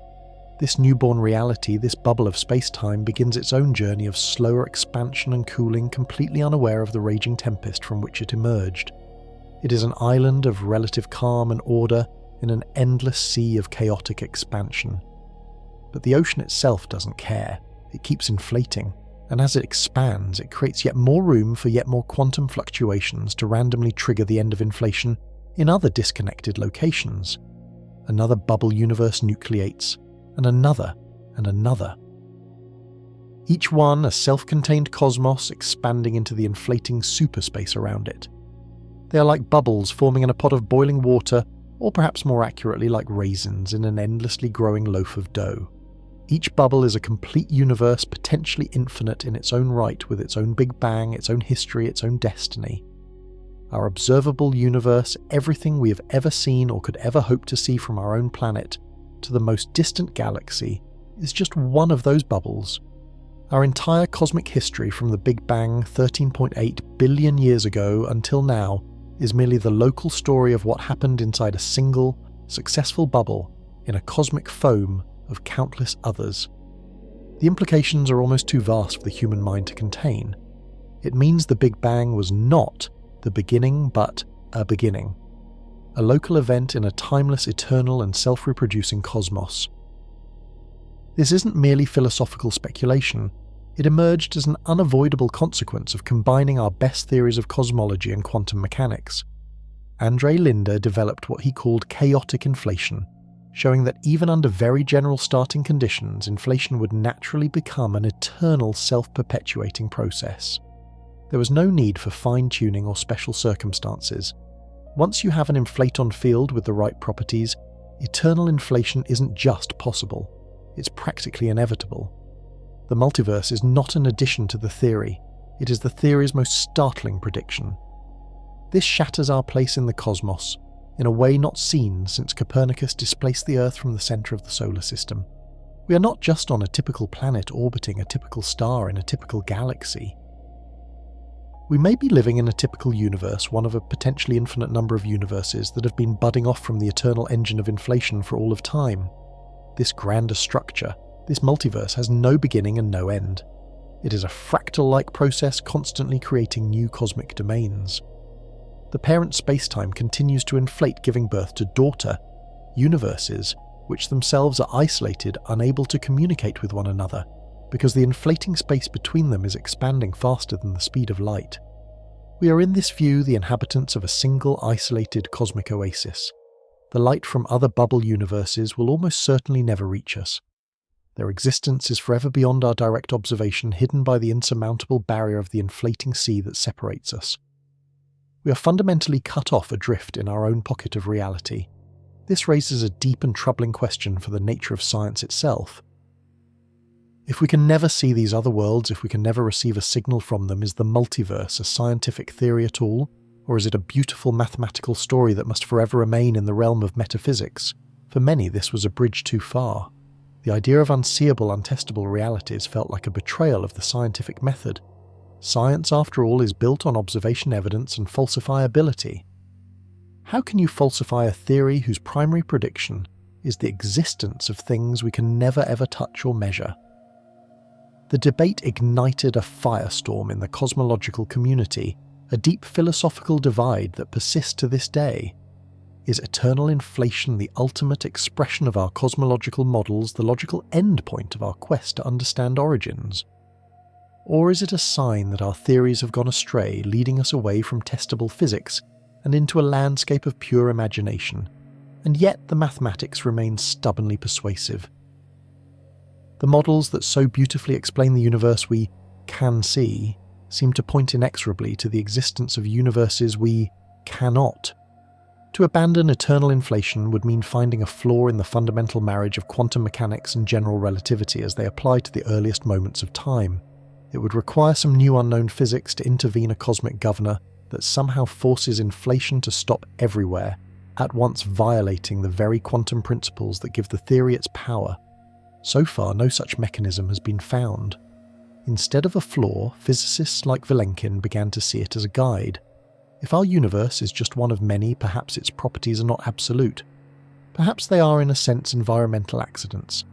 This newborn reality, this bubble of space-time, begins its own journey of slower expansion and cooling, completely unaware of the raging tempest from which it emerged. It is an island of relative calm and order in an endless sea of chaotic expansion. But the ocean itself doesn't care. It keeps inflating, and as it expands, it creates yet more room for yet more quantum fluctuations to randomly trigger the end of inflation in other disconnected locations. Another bubble universe nucleates, and another, and another. Each one a self-contained cosmos expanding into the inflating superspace around it. They are like bubbles forming in a pot of boiling water, or perhaps more accurately like raisins in an endlessly growing loaf of dough. Each bubble is a complete universe, potentially infinite in its own right, with its own Big Bang, its own history, its own destiny. Our observable universe, everything we have ever seen or could ever hope to see from our own planet, to the most distant galaxy, is just one of those bubbles. Our entire cosmic history from the Big Bang 13.8 billion years ago until now is merely the local story of what happened inside a single, successful bubble in a cosmic foam of countless others. The implications are almost too vast for the human mind to contain. It means the Big Bang was not the beginning, but a beginning. A local event in a timeless, eternal, and self-reproducing cosmos. This isn't merely philosophical speculation. It emerged as an unavoidable consequence of combining our best theories of cosmology and quantum mechanics. André Linde developed what he called chaotic inflation, showing that even under very general starting conditions, inflation would naturally become an eternal self-perpetuating process. There was no need for fine-tuning or special circumstances. Once you have an inflaton field with the right properties, eternal inflation isn't just possible, it's practically inevitable. The multiverse is not an addition to the theory, it is the theory's most startling prediction. This shatters our place in the cosmos, in a way not seen since Copernicus displaced the Earth from the centre of the solar system. We are not just on a typical planet orbiting a typical star in a typical galaxy. We may be living in a typical universe, one of a potentially infinite number of universes that have been budding off from the eternal engine of inflation for all of time. This grander structure, this multiverse, has no beginning and no end. It is a fractal-like process constantly creating new cosmic domains. The parent spacetime continues to inflate, giving birth to daughter universes, which themselves are isolated, unable to communicate with one another, because the inflating space between them is expanding faster than the speed of light. We are in this view the inhabitants of a single isolated cosmic oasis. The light from other bubble universes will almost certainly never reach us. Their existence is forever beyond our direct observation, hidden by the insurmountable barrier of the inflating sea that separates us. We are fundamentally cut off adrift in our own pocket of reality. This raises a deep and troubling question for the nature of science itself. If we can never see these other worlds, if we can never receive a signal from them, is the multiverse a scientific theory at all? Or is it a beautiful mathematical story that must forever remain in the realm of metaphysics? For many, this was a bridge too far. The idea of unseeable, untestable realities felt like a betrayal of the scientific method. Science, after all, is built on observation evidence and falsifiability. How can you falsify a theory whose primary prediction is the existence of things we can never ever touch or measure? The debate ignited a firestorm in the cosmological community, a deep philosophical divide that persists to this day. Is eternal inflation the ultimate expression of our cosmological models, the logical endpoint of our quest to understand origins? Or is it a sign that our theories have gone astray, leading us away from testable physics and into a landscape of pure imagination, and yet the mathematics remains stubbornly persuasive? The models that so beautifully explain the universe we can see seem to point inexorably to the existence of universes we cannot. To abandon eternal inflation would mean finding a flaw in the fundamental marriage of quantum mechanics and general relativity as they apply to the earliest moments of time. It would require some new unknown physics to intervene, a cosmic governor that somehow forces inflation to stop everywhere, at once violating the very quantum principles that give the theory its power. So far, no such mechanism has been found. Instead of a flaw, physicists like Vilenkin began to see it as a guide. If our universe is just one of many, perhaps its properties are not absolute. Perhaps they are, in a sense, environmental accidents.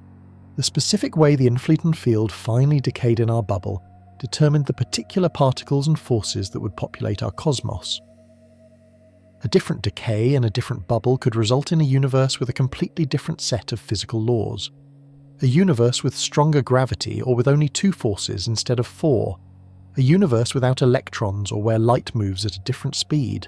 The specific way the inflaton field finally decayed in our bubble determined the particular particles and forces that would populate our cosmos. A different decay in a different bubble could result in a universe with a completely different set of physical laws. A universe with stronger gravity or with only 2 forces instead of 4. A universe without electrons or where light moves at a different speed.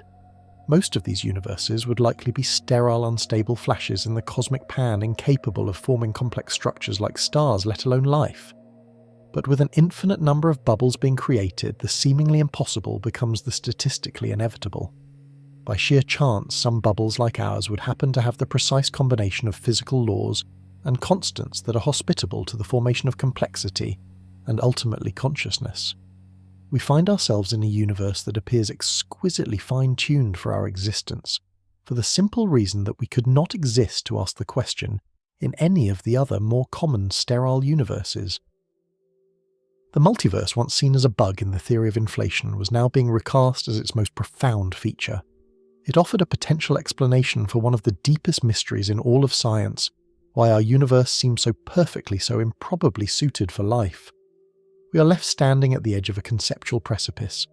Most of these universes would likely be sterile, unstable flashes in the cosmic pan, incapable of forming complex structures like stars, let alone life. But with an infinite number of bubbles being created, the seemingly impossible becomes the statistically inevitable. By sheer chance, some bubbles like ours would happen to have the precise combination of physical laws and constants that are hospitable to the formation of complexity and ultimately consciousness. We find ourselves in a universe that appears exquisitely fine-tuned for our existence, for the simple reason that we could not exist to ask the question in any of the other more common sterile universes. The multiverse, once seen as a bug in the theory of inflation, was now being recast as its most profound feature. It offered a potential explanation for one of the deepest mysteries in all of science, why our universe seems so perfectly, so improbably suited for life. We are left standing at the edge of a conceptual precipice.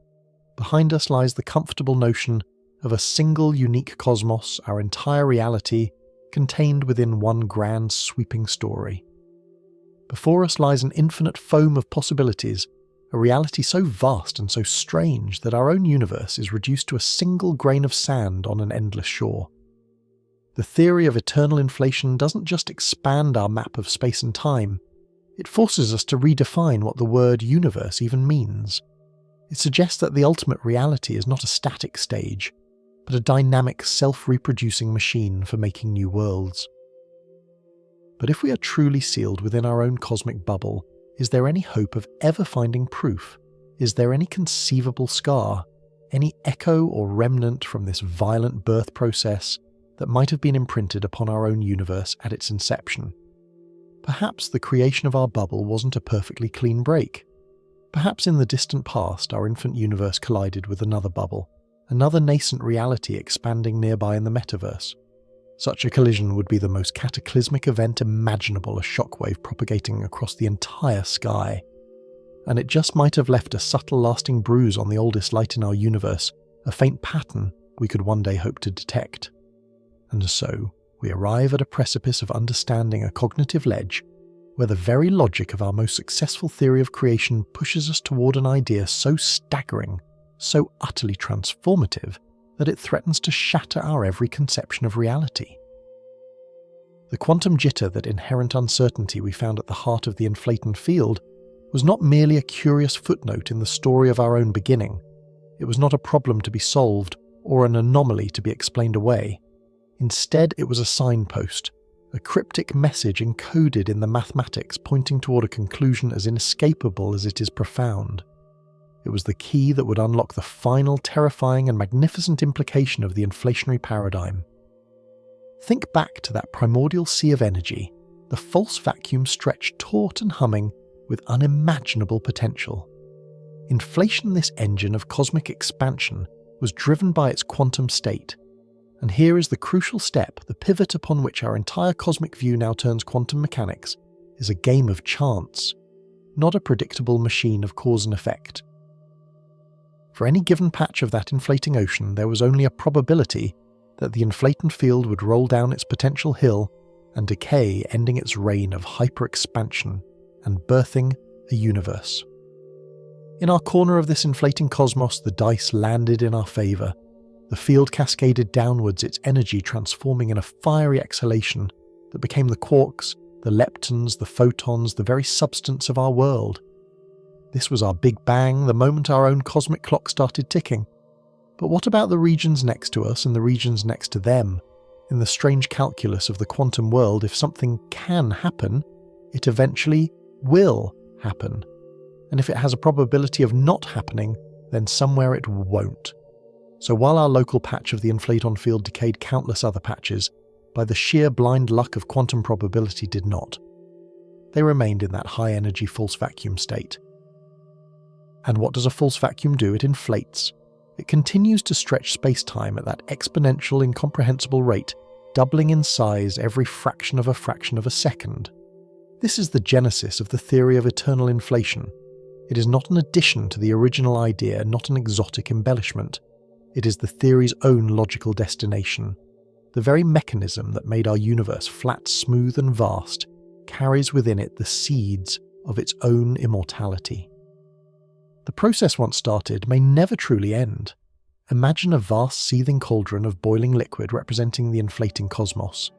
Behind us lies the comfortable notion of a single unique cosmos, our entire reality, contained within one grand sweeping story. Before us lies an infinite foam of possibilities, a reality so vast and so strange that our own universe is reduced to a single grain of sand on an endless shore. The theory of eternal inflation doesn't just expand our map of space and time, it forces us to redefine what the word universe even means. It suggests that the ultimate reality is not a static stage, but a dynamic, self-reproducing machine for making new worlds. But if we are truly sealed within our own cosmic bubble, is there any hope of ever finding proof? Is there any conceivable scar, any echo or remnant from this violent birth process that might have been imprinted upon our own universe at its inception? Perhaps the creation of our bubble wasn't a perfectly clean break. Perhaps in the distant past our infant universe collided with another bubble, another nascent reality expanding nearby in the metaverse. Such a collision would be the most cataclysmic event imaginable, a shockwave propagating across the entire sky. And it just might have left a subtle lasting bruise on the oldest light in our universe, a faint pattern we could one day hope to detect. And so, we arrive at a precipice of understanding, a cognitive ledge, where the very logic of our most successful theory of creation pushes us toward an idea so staggering, so utterly transformative, that it threatens to shatter our every conception of reality. The quantum jitter, that inherent uncertainty we found at the heart of the inflaton field, was not merely a curious footnote in the story of our own beginning. It was not a problem to be solved or an anomaly to be explained away. Instead, it was a signpost, a cryptic message encoded in the mathematics pointing toward a conclusion as inescapable as it is profound. It was the key that would unlock the final, terrifying and magnificent implication of the inflationary paradigm. Think back to that primordial sea of energy, the false vacuum stretched taut and humming with unimaginable potential. Inflation, this engine of cosmic expansion, was driven by its quantum state. And here is the crucial step, the pivot upon which our entire cosmic view now turns quantum mechanics, is a game of chance, not a predictable machine of cause and effect. For any given patch of that inflating ocean, there was only a probability that the inflaton field would roll down its potential hill and decay, ending its reign of hyper-expansion and birthing a universe. In our corner of this inflating cosmos, the dice landed in our favour. The field cascaded downwards, its energy transforming in a fiery exhalation that became the quarks, the leptons, the photons, the very substance of our world. This was our Big Bang, the moment our own cosmic clock started ticking. But what about the regions next to us and the regions next to them? In the strange calculus of the quantum world, if something can happen, it eventually will happen. And if it has a probability of not happening, then somewhere it won't. So while our local patch of the inflaton field decayed countless other patches, by the sheer blind luck of quantum probability did not. They remained in that high-energy false vacuum state. And what does a false vacuum do? It inflates. It continues to stretch space-time at that exponential, incomprehensible rate, doubling in size every fraction of a second. This is the genesis of the theory of eternal inflation. It is not an addition to the original idea, not an exotic embellishment. It is the theory's own logical destination. The very mechanism that made our universe flat, smooth, and vast carries within it the seeds of its own immortality. The process once started may never truly end. Imagine a vast seething cauldron of boiling liquid representing the inflating cosmos.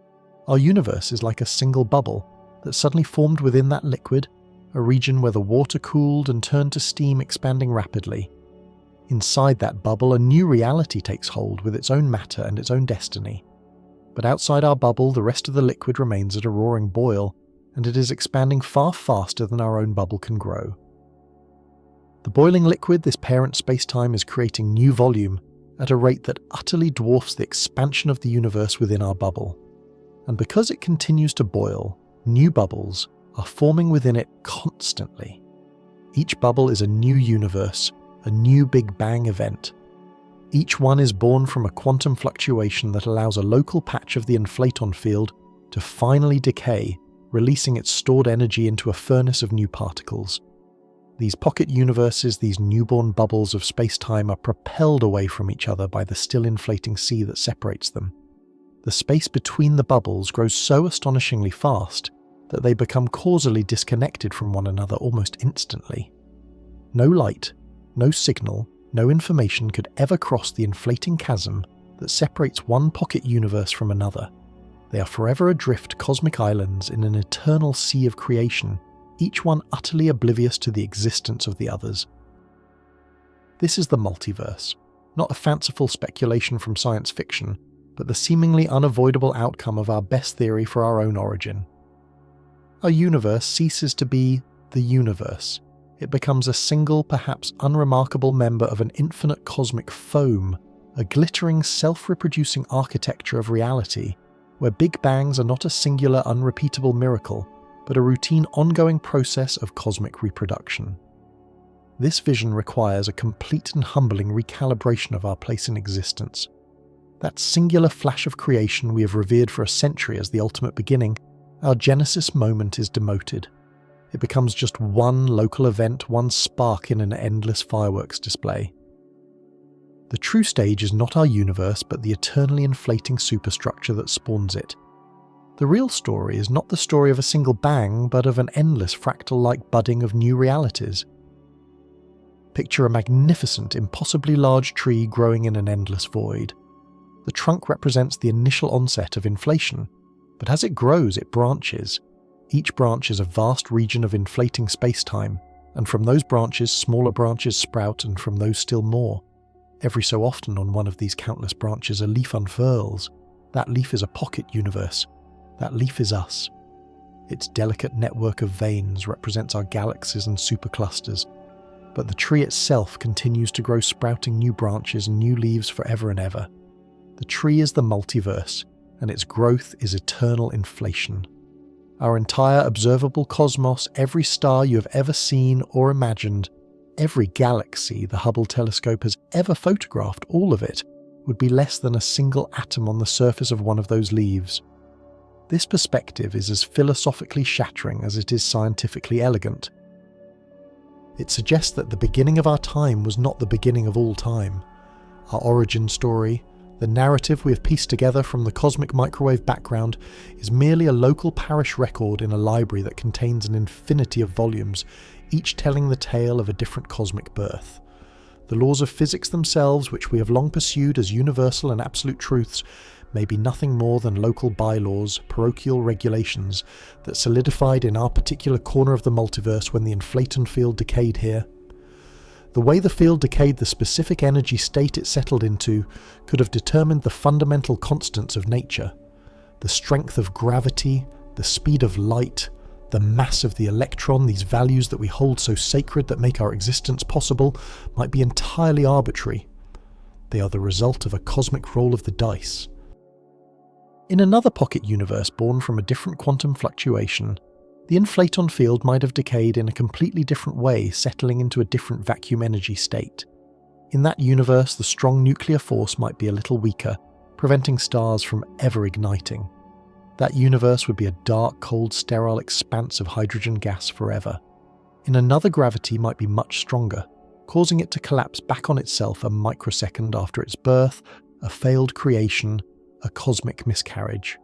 Our universe is like a single bubble that suddenly formed within that liquid, a region where the water cooled and turned to steam, expanding rapidly. Inside that bubble, a new reality takes hold with its own matter and its own destiny. But outside our bubble, the rest of the liquid remains at a roaring boil, and it is expanding far faster than our own bubble can grow. The boiling liquid, this parent space-time, is creating new volume at a rate that utterly dwarfs the expansion of the universe within our bubble. And because it continues to boil, new bubbles are forming within it constantly. Each bubble is a new universe, a new Big Bang event. Each one is born from a quantum fluctuation that allows a local patch of the inflaton field to finally decay, releasing its stored energy into a furnace of new particles. These pocket universes, these newborn bubbles of space-time, are propelled away from each other by the still inflating sea that separates them. The space between the bubbles grows so astonishingly fast that they become causally disconnected from one another almost instantly. No light, no signal, no information could ever cross the inflating chasm that separates one pocket universe from another. They are forever adrift cosmic islands in an eternal sea of creation, each one utterly oblivious to the existence of the others. This is the multiverse, not a fanciful speculation from science fiction, but the seemingly unavoidable outcome of our best theory for our own origin. Our universe ceases to be the universe. It becomes a single, perhaps unremarkable member of an infinite cosmic foam, a glittering, self-reproducing architecture of reality, where Big Bangs are not a singular, unrepeatable miracle, but a routine, ongoing process of cosmic reproduction. This vision requires a complete and humbling recalibration of our place in existence. That singular flash of creation we have revered for a century as the ultimate beginning, our genesis moment is demoted. It becomes just one local event, one spark in an endless fireworks display. The true stage is not our universe, but the eternally inflating superstructure that spawns it. The real story is not the story of a single bang, but of an endless fractal-like budding of new realities. Picture a magnificent, impossibly large tree growing in an endless void. The trunk represents the initial onset of inflation, but as it grows, it branches. Each branch is a vast region of inflating space-time, and from those branches, smaller branches sprout, and from those still more. Every so often on one of these countless branches, a leaf unfurls. That leaf is a pocket universe. That leaf is us. Its delicate network of veins represents our galaxies and superclusters, but the tree itself continues to grow, sprouting new branches and new leaves forever and ever. The tree is the multiverse, and its growth is eternal inflation. Our entire observable cosmos, every star you have ever seen or imagined, every galaxy the Hubble telescope has ever photographed, all of it, would be less than a single atom on the surface of one of those leaves. This perspective is as philosophically shattering as it is scientifically elegant. It suggests that the beginning of our time was not the beginning of all time. Our origin story, the narrative we have pieced together from the cosmic microwave background, is merely a local parish record in a library that contains an infinity of volumes, each telling the tale of a different cosmic birth. The laws of physics themselves, which we have long pursued as universal and absolute truths, may be nothing more than local bylaws, parochial regulations, that solidified in our particular corner of the multiverse when the inflaton field decayed here. The way the field decayed the specific energy state it settled into could have determined the fundamental constants of nature. The strength of gravity, the speed of light, the mass of the electron, these values that we hold so sacred that make our existence possible, might be entirely arbitrary. They are the result of a cosmic roll of the dice. In another pocket universe born from a different quantum fluctuation, the inflaton field might have decayed in a completely different way, settling into a different vacuum energy state. In that universe, the strong nuclear force might be a little weaker, preventing stars from ever igniting. That universe would be a dark, cold, sterile expanse of hydrogen gas forever. In another, gravity might be much stronger, causing it to collapse back on itself a microsecond after its birth, a failed creation, a cosmic miscarriage.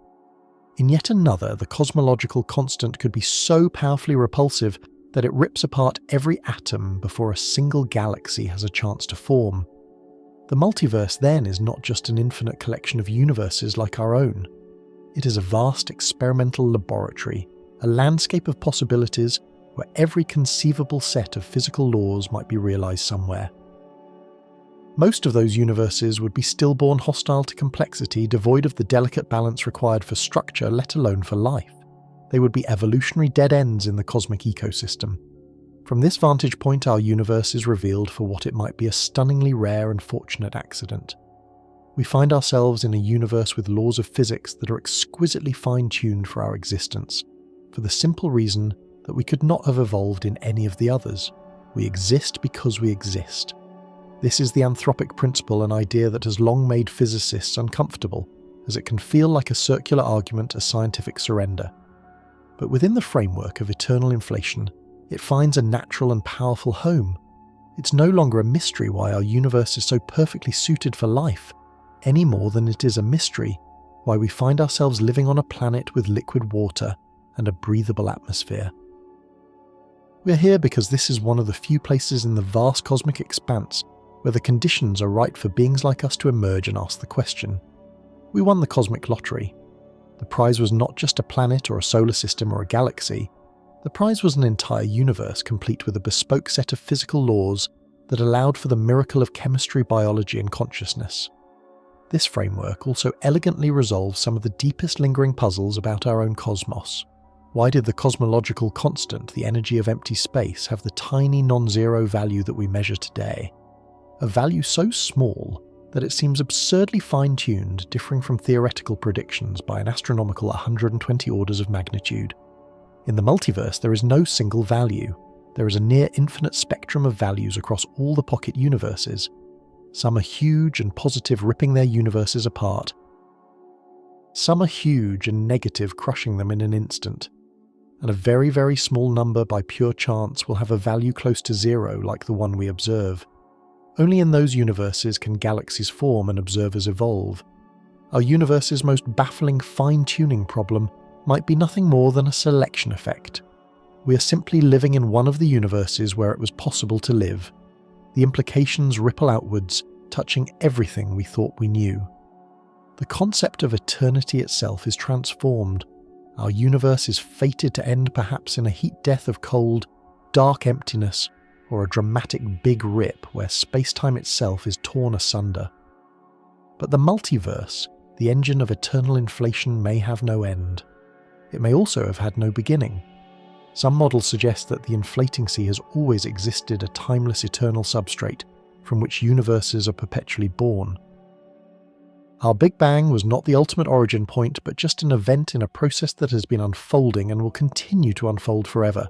In yet another, the cosmological constant could be so powerfully repulsive that it rips apart every atom before a single galaxy has a chance to form. The multiverse then is not just an infinite collection of universes like our own. It is a vast experimental laboratory, a landscape of possibilities where every conceivable set of physical laws might be realized somewhere. Most of those universes would be stillborn, hostile to complexity, devoid of the delicate balance required for structure, let alone for life. They would be evolutionary dead ends in the cosmic ecosystem. From this vantage point, our universe is revealed for what it might be: a stunningly rare and fortunate accident. We find ourselves in a universe with laws of physics that are exquisitely fine-tuned for our existence, for the simple reason that we could not have evolved in any of the others. We exist because we exist. This is the anthropic principle, an idea that has long made physicists uncomfortable, as it can feel like a circular argument, a scientific surrender. But within the framework of eternal inflation, it finds a natural and powerful home. It's no longer a mystery why our universe is so perfectly suited for life, any more than it is a mystery why we find ourselves living on a planet with liquid water and a breathable atmosphere. We're here because this is one of the few places in the vast cosmic expanse where the conditions are right for beings like us to emerge and ask the question. We won the cosmic lottery. The prize was not just a planet or a solar system or a galaxy. The prize was an entire universe complete with a bespoke set of physical laws that allowed for the miracle of chemistry, biology, and consciousness. This framework also elegantly resolves some of the deepest lingering puzzles about our own cosmos. Why did the cosmological constant, the energy of empty space, have the tiny non-zero value that we measure today? A value so small that it seems absurdly fine-tuned, differing from theoretical predictions by an astronomical 120 orders of magnitude. In the multiverse, there is no single value. There is a near-infinite spectrum of values across all the pocket universes. Some are huge and positive, ripping their universes apart. Some are huge and negative, crushing them in an instant. And a very, very small number by pure chance will have a value close to zero, like the one we observe. Only in those universes can galaxies form and observers evolve. Our universe's most baffling fine-tuning problem might be nothing more than a selection effect. We are simply living in one of the universes where it was possible to live. The implications ripple outwards, touching everything we thought we knew. The concept of eternity itself is transformed. Our universe is fated to end perhaps in a heat death of cold, dark emptiness, or a dramatic big rip where space-time itself is torn asunder. But the multiverse, the engine of eternal inflation, may have no end. It may also have had no beginning. Some models suggest that the inflating sea has always existed, a timeless eternal substrate from which universes are perpetually born. Our Big Bang was not the ultimate origin point, but just an event in a process that has been unfolding and will continue to unfold forever.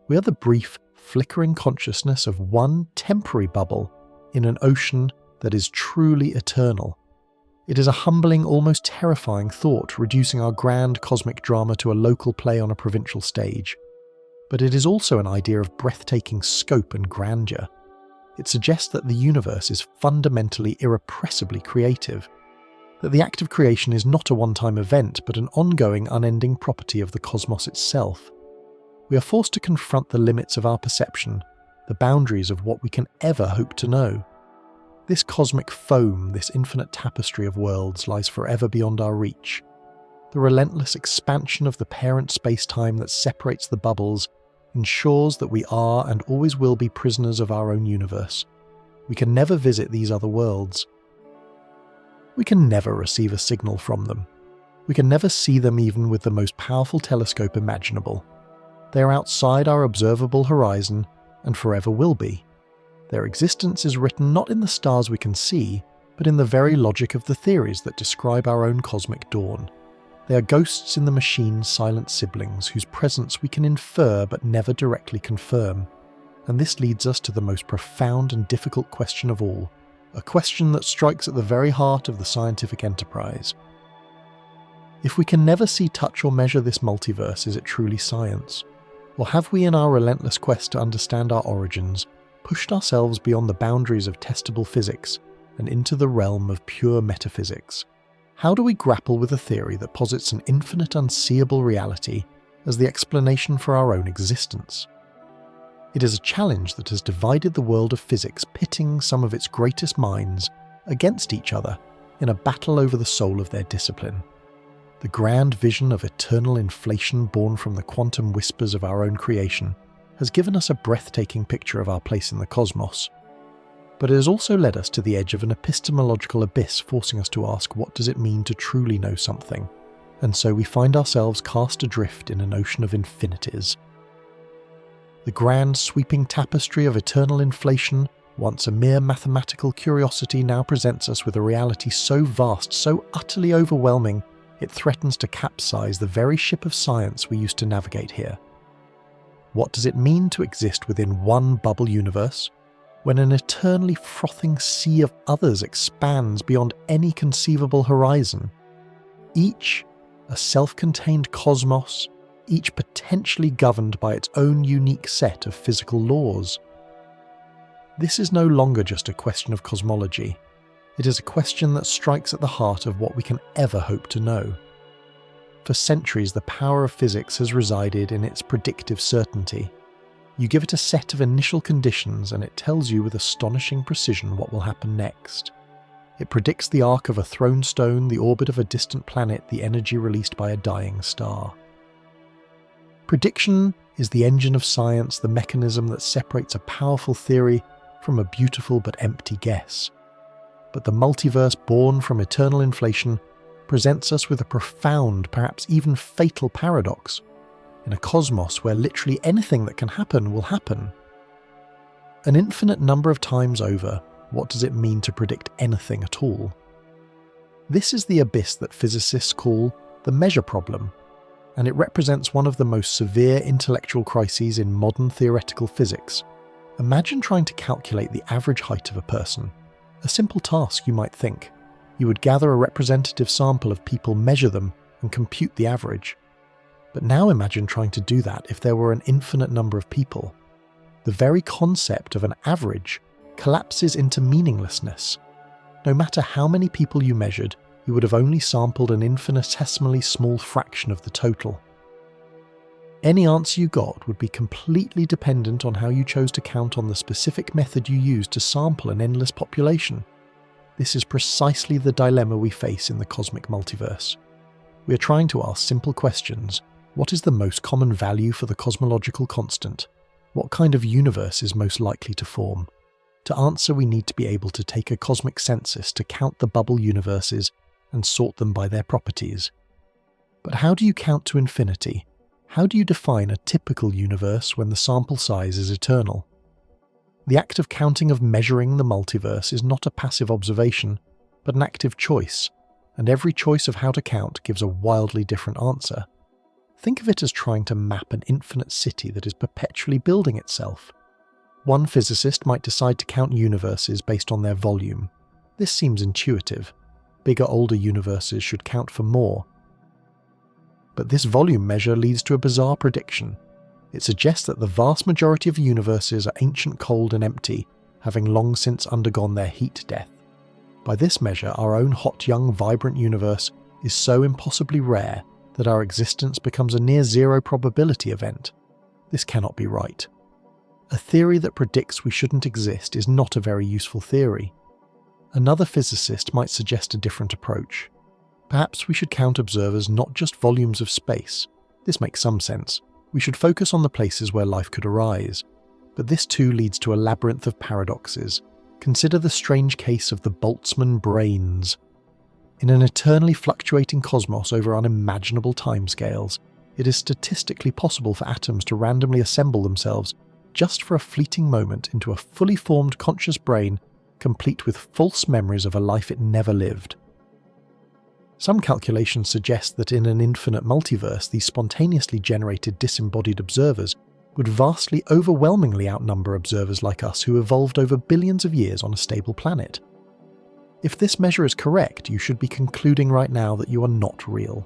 We are the brief, flickering consciousness of one temporary bubble in an ocean that is truly eternal. It is a humbling, almost terrifying thought, reducing our grand cosmic drama to a local play on a provincial stage. But it is also an idea of breathtaking scope and grandeur. It suggests that the universe is fundamentally, irrepressibly creative, that the act of creation is not a one-time event, but an ongoing, unending property of the cosmos itself. We are forced to confront the limits of our perception, the boundaries of what we can ever hope to know. This cosmic foam, this infinite tapestry of worlds, lies forever beyond our reach. The relentless expansion of the parent space-time that separates the bubbles ensures that we are and always will be prisoners of our own universe. We can never visit these other worlds. We can never receive a signal from them. We can never see them even with the most powerful telescope imaginable. They are outside our observable horizon and forever will be. Their existence is written not in the stars we can see, but in the very logic of the theories that describe our own cosmic dawn. They are ghosts in the machine's silent siblings whose presence we can infer but never directly confirm. And this leads us to the most profound and difficult question of all, a question that strikes at the very heart of the scientific enterprise. If we can never see, touch or measure this multiverse, is it truly science? Or have we, in our relentless quest to understand our origins, pushed ourselves beyond the boundaries of testable physics and into the realm of pure metaphysics? How do we grapple with a theory that posits an infinite unseeable reality as the explanation for our own existence? It is a challenge that has divided the world of physics, pitting some of its greatest minds against each other in a battle over the soul of their discipline. The grand vision of eternal inflation born from the quantum whispers of our own creation has given us a breathtaking picture of our place in the cosmos. But it has also led us to the edge of an epistemological abyss, forcing us to ask, what does it mean to truly know something? And so we find ourselves cast adrift in an ocean of infinities. The grand sweeping tapestry of eternal inflation, once a mere mathematical curiosity, now presents us with a reality so vast, so utterly overwhelming, it threatens to capsize the very ship of science we used to navigate here. What does it mean to exist within one bubble universe, when an eternally frothing sea of others expands beyond any conceivable horizon? Each a self-contained cosmos, each potentially governed by its own unique set of physical laws. This is no longer just a question of cosmology. It is a question that strikes at the heart of what we can ever hope to know. For centuries, the power of physics has resided in its predictive certainty. You give it a set of initial conditions and it tells you with astonishing precision what will happen next. It predicts the arc of a thrown stone, the orbit of a distant planet, the energy released by a dying star. Prediction is the engine of science, the mechanism that separates a powerful theory from a beautiful but empty guess. But the multiverse born from eternal inflation presents us with a profound, perhaps even fatal paradox. In a cosmos where literally anything that can happen will happen. An infinite number of times over, what does it mean to predict anything at all? This is the abyss that physicists call the measure problem, and it represents one of the most severe intellectual crises in modern theoretical physics. Imagine trying to calculate the average height of a person. A simple task, you might think. You would gather a representative sample of people, measure them, and compute the average. But now imagine trying to do that if there were an infinite number of people. The very concept of an average collapses into meaninglessness. No matter how many people you measured, you would have only sampled an infinitesimally small fraction of the total. Any answer you got would be completely dependent on how you chose to count on the specific method you used to sample an endless population. This is precisely the dilemma we face in the cosmic multiverse. We are trying to ask simple questions. What is the most common value for the cosmological constant? What kind of universe is most likely to form? To answer, we need to be able to take a cosmic census to count the bubble universes and sort them by their properties. But how do you count to infinity? How do you define a typical universe when the sample size is eternal? The act of counting, of measuring the multiverse, is not a passive observation, but an active choice, and every choice of how to count gives a wildly different answer. Think of it as trying to map an infinite city that is perpetually building itself. One physicist might decide to count universes based on their volume. This seems intuitive. Bigger, older universes should count for more. But this volume measure leads to a bizarre prediction. It suggests that the vast majority of universes are ancient, cold and empty, having long since undergone their heat death. By this measure, our own hot, young, vibrant universe is so impossibly rare that our existence becomes a near zero probability event. This cannot be right. A theory that predicts we shouldn't exist is not a very useful theory. Another physicist might suggest a different approach. Perhaps we should count observers not just volumes of space. This makes some sense. We should focus on the places where life could arise. But this too leads to a labyrinth of paradoxes. Consider the strange case of the Boltzmann brains. In an eternally fluctuating cosmos over unimaginable timescales, it is statistically possible for atoms to randomly assemble themselves just for a fleeting moment into a fully formed conscious brain, complete with false memories of a life it never lived. Some calculations suggest that in an infinite multiverse, these spontaneously generated disembodied observers would vastly overwhelmingly outnumber observers like us who evolved over billions of years on a stable planet. If this measure is correct, you should be concluding right now that you are not real.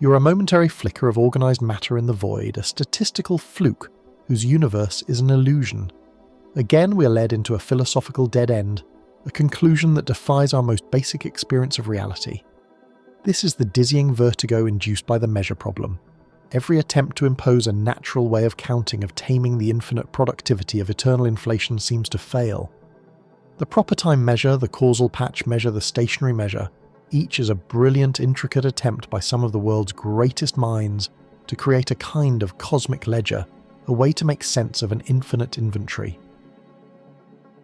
You are a momentary flicker of organized matter in the void, a statistical fluke whose universe is an illusion. Again, we are led into a philosophical dead end, a conclusion that defies our most basic experience of reality. This is the dizzying vertigo induced by the measure problem. Every attempt to impose a natural way of counting, of taming the infinite productivity of eternal inflation seems to fail. The proper time measure, the causal patch measure, the stationary measure, each is a brilliant, intricate attempt by some of the world's greatest minds to create a kind of cosmic ledger, a way to make sense of an infinite inventory.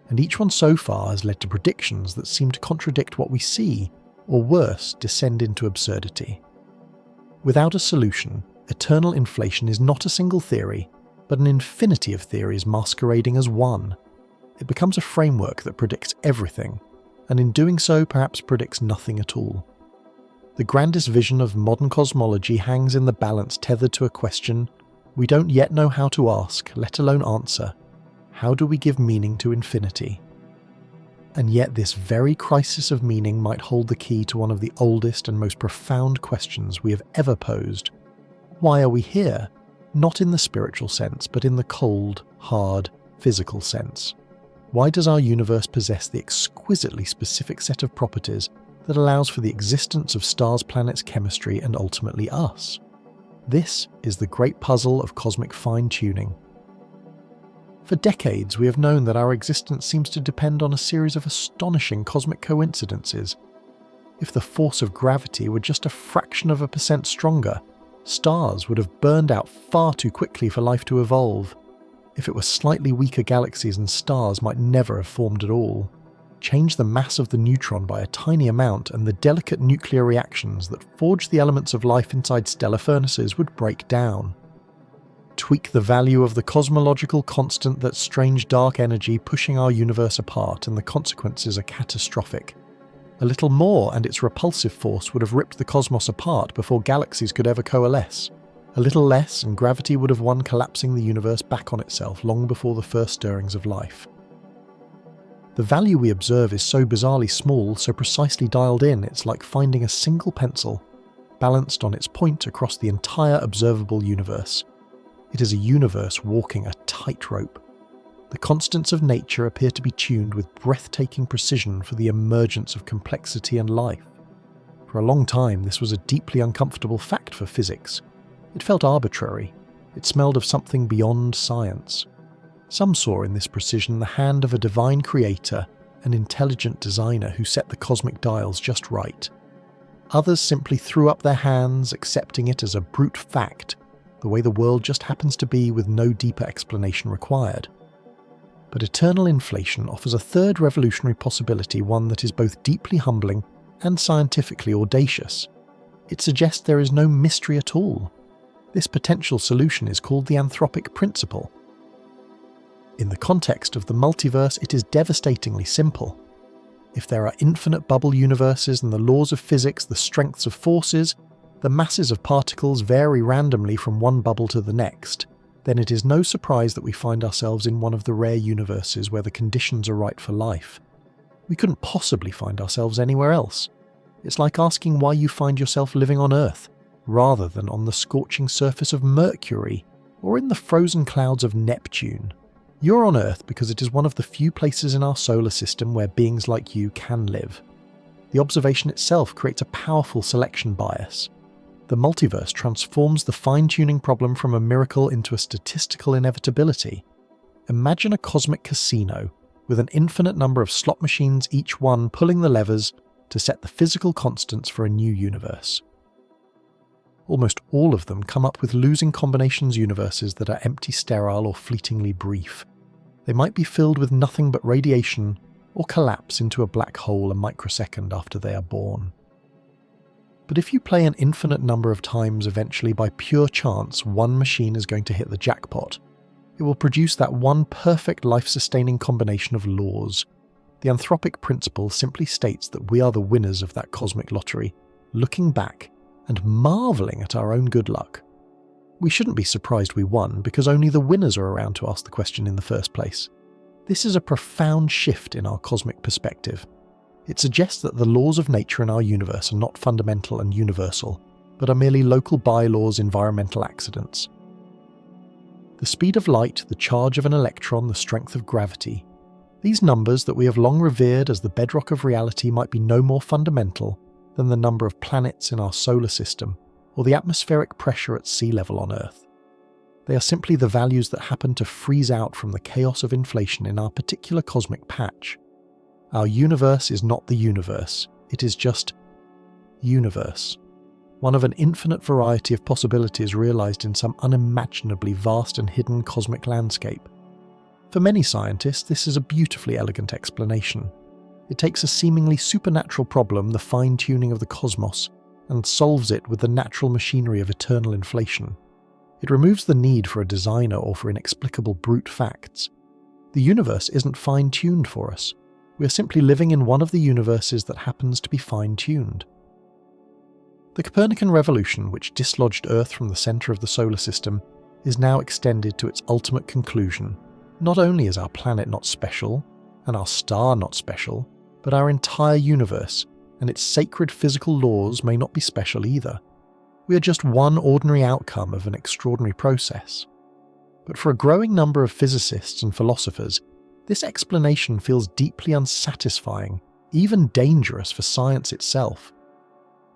And each one so far has led to predictions that seem to contradict what we see, or worse, descend into absurdity. Without a solution, eternal inflation is not a single theory, but an infinity of theories masquerading as one. It becomes a framework that predicts everything, and in doing so perhaps predicts nothing at all. The grandest vision of modern cosmology hangs in the balance tethered to a question we don't yet know how to ask, let alone answer. How do we give meaning to infinity? And yet this very crisis of meaning might hold the key to one of the oldest and most profound questions we have ever posed. Why are we here? Not in the spiritual sense, but in the cold, hard, physical sense. Why does our universe possess the exquisitely specific set of properties that allows for the existence of stars, planets, chemistry, and ultimately us? This is the great puzzle of cosmic fine-tuning. For decades, we have known that our existence seems to depend on a series of astonishing cosmic coincidences. If the force of gravity were just a fraction of a percent stronger, stars would have burned out far too quickly for life to evolve. If it were slightly weaker galaxies and stars might never have formed at all. Change the mass of the neutron by a tiny amount and the delicate nuclear reactions that forge the elements of life inside stellar furnaces would break down. Tweak the value of the cosmological constant, that strange dark energy pushing our universe apart, and the consequences are catastrophic. A little more and its repulsive force would have ripped the cosmos apart before galaxies could ever coalesce. A little less and gravity would have won, collapsing the universe back on itself long before the first stirrings of life. The value we observe is so bizarrely small, so precisely dialed in, it's like finding a single pencil, balanced on its point across the entire observable universe. It is a universe walking a tightrope. The constants of nature appear to be tuned with breathtaking precision for the emergence of complexity and life. For a long time, this was a deeply uncomfortable fact for physics. It felt arbitrary. It smelled of something beyond science. Some saw in this precision the hand of a divine creator, an intelligent designer who set the cosmic dials just right. Others simply threw up their hands, accepting it as a brute fact, the way the world just happens to be with no deeper explanation required. But eternal inflation offers a third revolutionary possibility, one that is both deeply humbling and scientifically audacious. It suggests there is no mystery at all. This potential solution is called the anthropic principle. In the context of the multiverse, it is devastatingly simple. If there are infinite bubble universes and the laws of physics, the strengths of forces, the masses of particles vary randomly from one bubble to the next, then it is no surprise that we find ourselves in one of the rare universes where the conditions are right for life. We couldn't possibly find ourselves anywhere else. It's like asking why you find yourself living on Earth, rather than on the scorching surface of Mercury, or in the frozen clouds of Neptune. You're on Earth because it is one of the few places in our solar system where beings like you can live. The observation itself creates a powerful selection bias. The multiverse transforms the fine-tuning problem from a miracle into a statistical inevitability. Imagine a cosmic casino with an infinite number of slot machines, each one pulling the levers to set the physical constants for a new universe. Almost all of them come up with losing combinations universes that are empty, sterile, or fleetingly brief. They might be filled with nothing but radiation or collapse into a black hole a microsecond after they are born. But if you play an infinite number of times, eventually by pure chance one machine is going to hit the jackpot. It will produce that one perfect life-sustaining combination of laws. The anthropic principle simply states that we are the winners of that cosmic lottery, looking back and marvelling at our own good luck. We shouldn't be surprised we won, because only the winners are around to ask the question in the first place. This is a profound shift in our cosmic perspective. It suggests that the laws of nature in our universe are not fundamental and universal, but are merely local bylaws, environmental accidents. The speed of light, the charge of an electron, the strength of gravity. These numbers that we have long revered as the bedrock of reality might be no more fundamental than the number of planets in our solar system or the atmospheric pressure at sea level on Earth. They are simply the values that happen to freeze out from the chaos of inflation in our particular cosmic patch. Our universe is not the universe, it is just universe. One of an infinite variety of possibilities realized in some unimaginably vast and hidden cosmic landscape. For many scientists, this is a beautifully elegant explanation. It takes a seemingly supernatural problem, the fine-tuning of the cosmos, and solves it with the natural machinery of eternal inflation. It removes the need for a designer or for inexplicable brute facts. The universe isn't fine-tuned for us. We are simply living in one of the universes that happens to be fine-tuned. The Copernican revolution, which dislodged Earth from the centre of the solar system, is now extended to its ultimate conclusion. Not only is our planet not special, and our star not special, but our entire universe and its sacred physical laws may not be special either. We are just one ordinary outcome of an extraordinary process. But for a growing number of physicists and philosophers, this explanation feels deeply unsatisfying, even dangerous for science itself.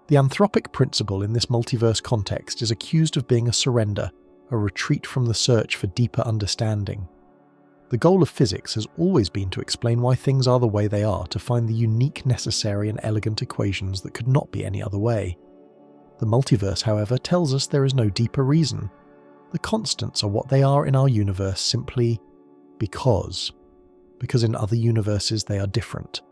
The anthropic principle in this multiverse context is accused of being a surrender, a retreat from the search for deeper understanding. The goal of physics has always been to explain why things are the way they are, to find the unique, necessary and elegant equations that could not be any other way. The multiverse, however, tells us there is no deeper reason. The constants are what they are in our universe simply because in other universes they are different.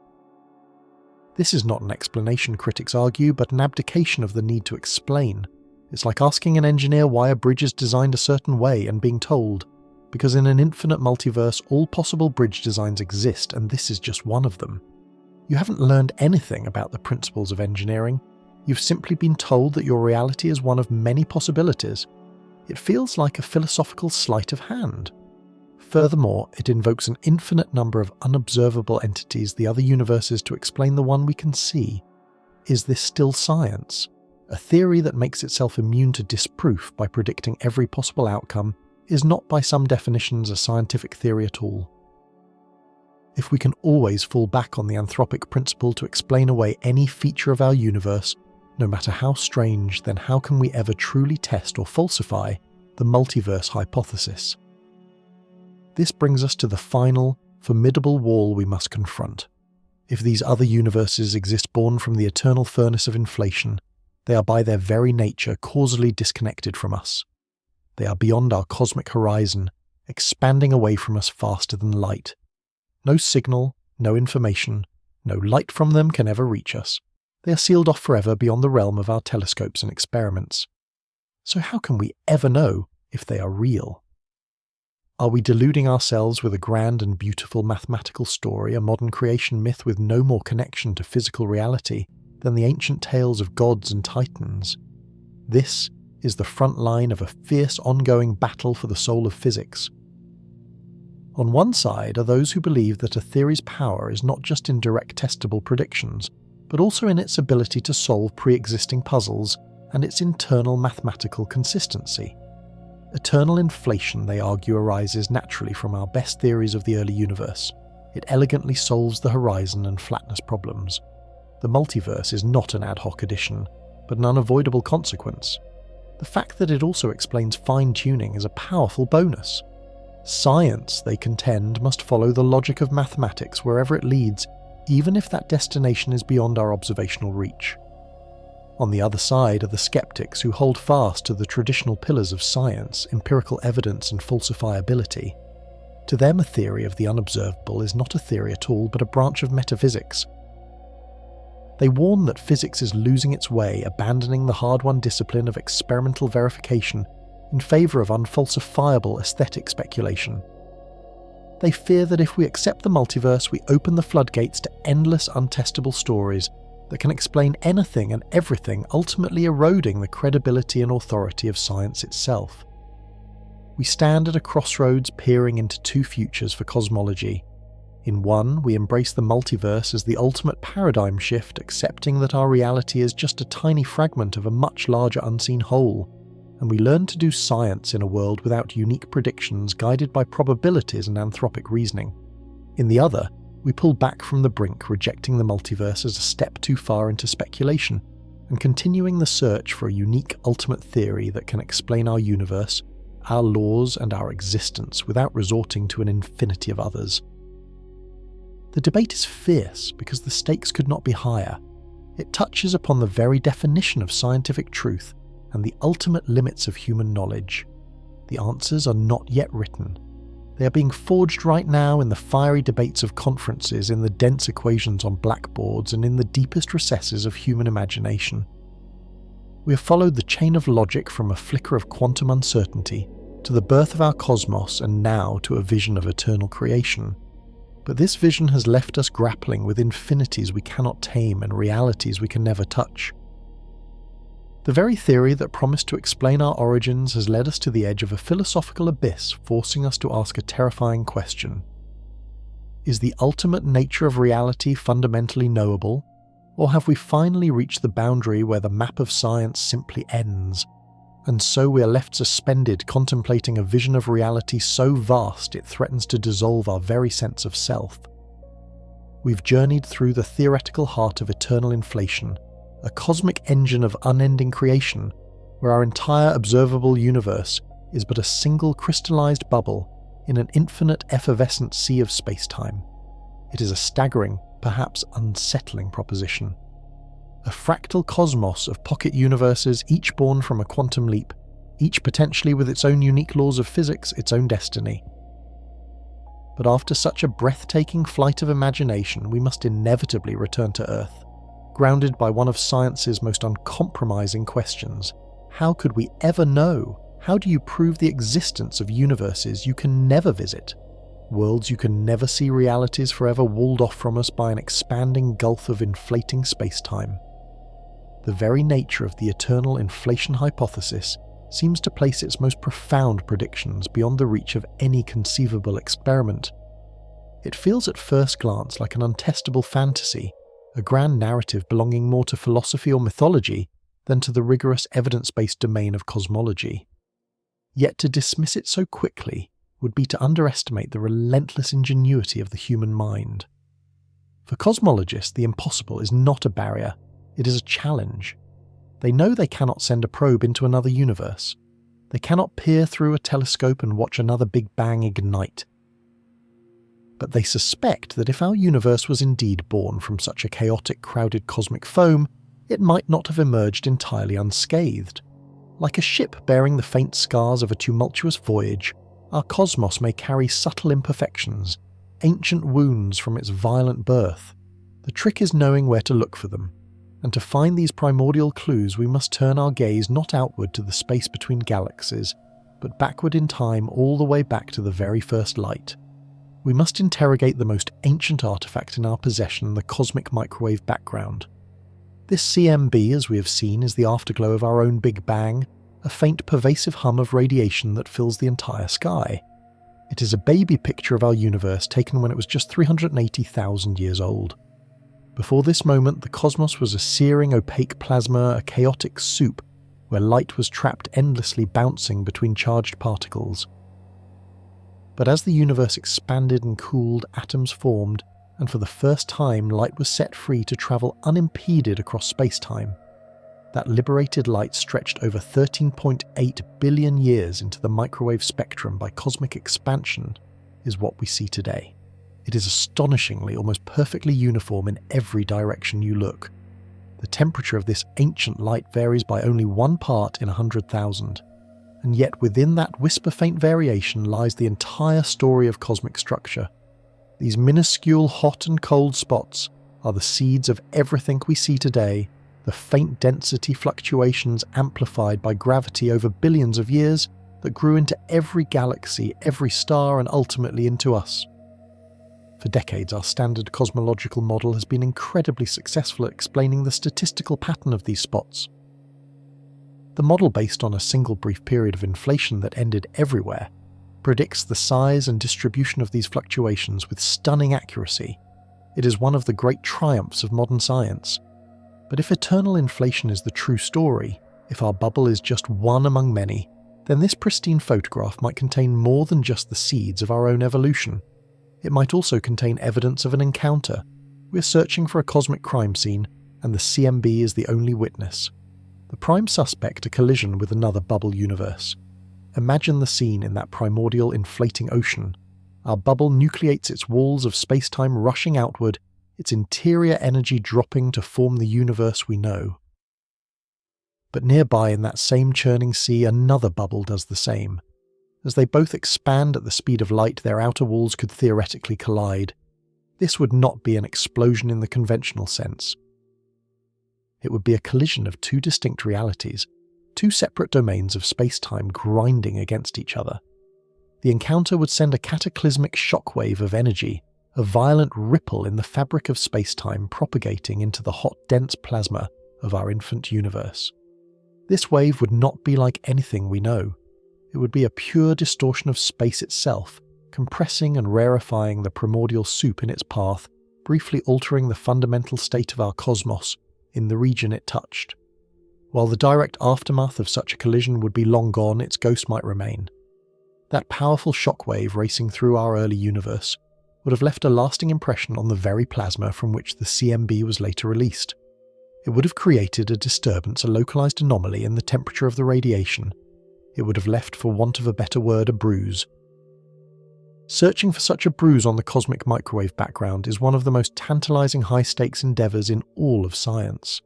This is not an explanation, critics argue, but an abdication of the need to explain. It's like asking an engineer why a bridge is designed a certain way and being told, because in an infinite multiverse all possible bridge designs exist and this is just one of them. You haven't learned anything about the principles of engineering. You've simply been told that your reality is one of many possibilities. It feels like a philosophical sleight of hand. Furthermore, it invokes an infinite number of unobservable entities, the other universes, to explain the one we can see. Is this still science? A theory that makes itself immune to disproof by predicting every possible outcome is not by some definitions a scientific theory at all. If we can always fall back on the anthropic principle to explain away any feature of our universe, no matter how strange, then how can we ever truly test or falsify the multiverse hypothesis? This brings us to the final, formidable wall we must confront. If these other universes exist born from the eternal furnace of inflation, they are by their very nature causally disconnected from us. They are beyond our cosmic horizon, expanding away from us faster than light. No signal, no information, no light from them can ever reach us. They are sealed off forever beyond the realm of our telescopes and experiments. So how can we ever know if they are real? Are we deluding ourselves with a grand and beautiful mathematical story, a modern creation myth with no more connection to physical reality than the ancient tales of gods and titans? This is the front line of a fierce ongoing battle for the soul of physics. On one side are those who believe that a theory's power is not just in direct testable predictions, but also in its ability to solve pre-existing puzzles and its internal mathematical consistency. Eternal inflation, they argue, arises naturally from our best theories of the early universe. It elegantly solves the horizon and flatness problems. The multiverse is not an ad hoc addition, but an unavoidable consequence. The fact that it also explains fine-tuning is a powerful bonus. Science, they contend, must follow the logic of mathematics wherever it leads, even if that destination is beyond our observational reach. On the other side are the skeptics who hold fast to the traditional pillars of science, empirical evidence and falsifiability. To them, a theory of the unobservable is not a theory at all, but a branch of metaphysics. They warn that physics is losing its way, abandoning the hard-won discipline of experimental verification in favour of unfalsifiable aesthetic speculation. They fear that if we accept the multiverse, we open the floodgates to endless untestable stories that can explain anything and everything, ultimately eroding the credibility and authority of science itself. We stand at a crossroads peering into two futures for cosmology. In one, we embrace the multiverse as the ultimate paradigm shift, accepting that our reality is just a tiny fragment of a much larger unseen whole, and we learn to do science in a world without unique predictions guided by probabilities and anthropic reasoning. In the other, we pull back from the brink, rejecting the multiverse as a step too far into speculation, and continuing the search for a unique ultimate theory that can explain our universe, our laws and our existence without resorting to an infinity of others. The debate is fierce because the stakes could not be higher. It touches upon the very definition of scientific truth and the ultimate limits of human knowledge. The answers are not yet written. They are being forged right now in the fiery debates of conferences, in the dense equations on blackboards, and in the deepest recesses of human imagination. We have followed the chain of logic from a flicker of quantum uncertainty to the birth of our cosmos, and now to a vision of eternal creation. But this vision has left us grappling with infinities we cannot tame and realities we can never touch. The very theory that promised to explain our origins has led us to the edge of a philosophical abyss, forcing us to ask a terrifying question. Is the ultimate nature of reality fundamentally knowable? Or have we finally reached the boundary where the map of science simply ends, and so we are left suspended contemplating a vision of reality so vast it threatens to dissolve our very sense of self? We've journeyed through the theoretical heart of eternal inflation, a cosmic engine of unending creation, where our entire observable universe is but a single crystallized bubble in an infinite effervescent sea of space-time. It is a staggering, perhaps unsettling proposition. A fractal cosmos of pocket universes, each born from a quantum leap, each potentially with its own unique laws of physics, its own destiny. But after such a breathtaking flight of imagination, we must inevitably return to Earth, grounded by one of science's most uncompromising questions. How could we ever know? How do you prove the existence of universes you can never visit? Worlds you can never see, realities forever walled off from us by an expanding gulf of inflating space-time. The very nature of the eternal inflation hypothesis seems to place its most profound predictions beyond the reach of any conceivable experiment. It feels at first glance like an untestable fantasy, a grand narrative belonging more to philosophy or mythology than to the rigorous evidence-based domain of cosmology. Yet to dismiss it so quickly would be to underestimate the relentless ingenuity of the human mind. For cosmologists, the impossible is not a barrier, it is a challenge. They know they cannot send a probe into another universe. They cannot peer through a telescope and watch another Big Bang ignite. But they suspect that if our universe was indeed born from such a chaotic, crowded cosmic foam, it might not have emerged entirely unscathed. Like a ship bearing the faint scars of a tumultuous voyage, our cosmos may carry subtle imperfections, ancient wounds from its violent birth. The trick is knowing where to look for them, and to find these primordial clues we must turn our gaze not outward to the space between galaxies, but backward in time, all the way back to the very first light. We must interrogate the most ancient artifact in our possession, the cosmic microwave background. This CMB, as we have seen, is the afterglow of our own Big Bang, a faint pervasive hum of radiation that fills the entire sky. It is a baby picture of our universe taken when it was just 380,000 years old. Before this moment, the cosmos was a searing, opaque plasma, a chaotic soup where light was trapped endlessly, bouncing between charged particles. But as the universe expanded and cooled, atoms formed, and for the first time light was set free to travel unimpeded across space-time. that liberated light stretched over 13.8 billion years into the microwave spectrum by cosmic expansion, is what we see today. It is astonishingly, almost perfectly uniform in every direction you look. The temperature of this ancient light varies by only 1 part in 100,000, and yet within that whisper-faint variation lies the entire story of cosmic structure. These minuscule hot and cold spots are the seeds of everything we see today, the faint density fluctuations amplified by gravity over billions of years that grew into every galaxy, every star, and ultimately into us. For decades, our standard cosmological model has been incredibly successful at explaining the statistical pattern of these spots. The model, based on a single brief period of inflation that ended everywhere, predicts the size and distribution of these fluctuations with stunning accuracy. It is one of the great triumphs of modern science. But if eternal inflation is the true story, if our bubble is just one among many, then this pristine photograph might contain more than just the seeds of our own evolution. It might also contain evidence of an encounter. We're searching for a cosmic crime scene, and the CMB is the only witness. The prime suspect, a collision with another bubble universe. Imagine the scene in that primordial inflating ocean. Our bubble nucleates its walls of space-time rushing outward, its interior energy dropping to form the universe we know. But nearby in that same churning sea, another bubble does the same. As they both expand at the speed of light, their outer walls could theoretically collide. This would not be an explosion in the conventional sense. It would be a collision of two distinct realities, two separate domains of space-time grinding against each other. The encounter would send a cataclysmic shockwave of energy, a violent ripple in the fabric of space-time propagating into the hot, dense plasma of our infant universe. This wave would not be like anything we know. It would be a pure distortion of space itself, compressing and rarefying the primordial soup in its path, briefly altering the fundamental state of our cosmos in the region it touched. While the direct aftermath of such a collision would be long gone, its ghost might remain. That powerful shockwave racing through our early universe would have left a lasting impression on the very plasma from which the CMB was later released. It would have created a disturbance, a localized anomaly in the temperature of the radiation. It would have left, for want of a better word, a bruise. Searching for such a bruise on the cosmic microwave background is one of the most tantalizing high-stakes endeavors in all of science.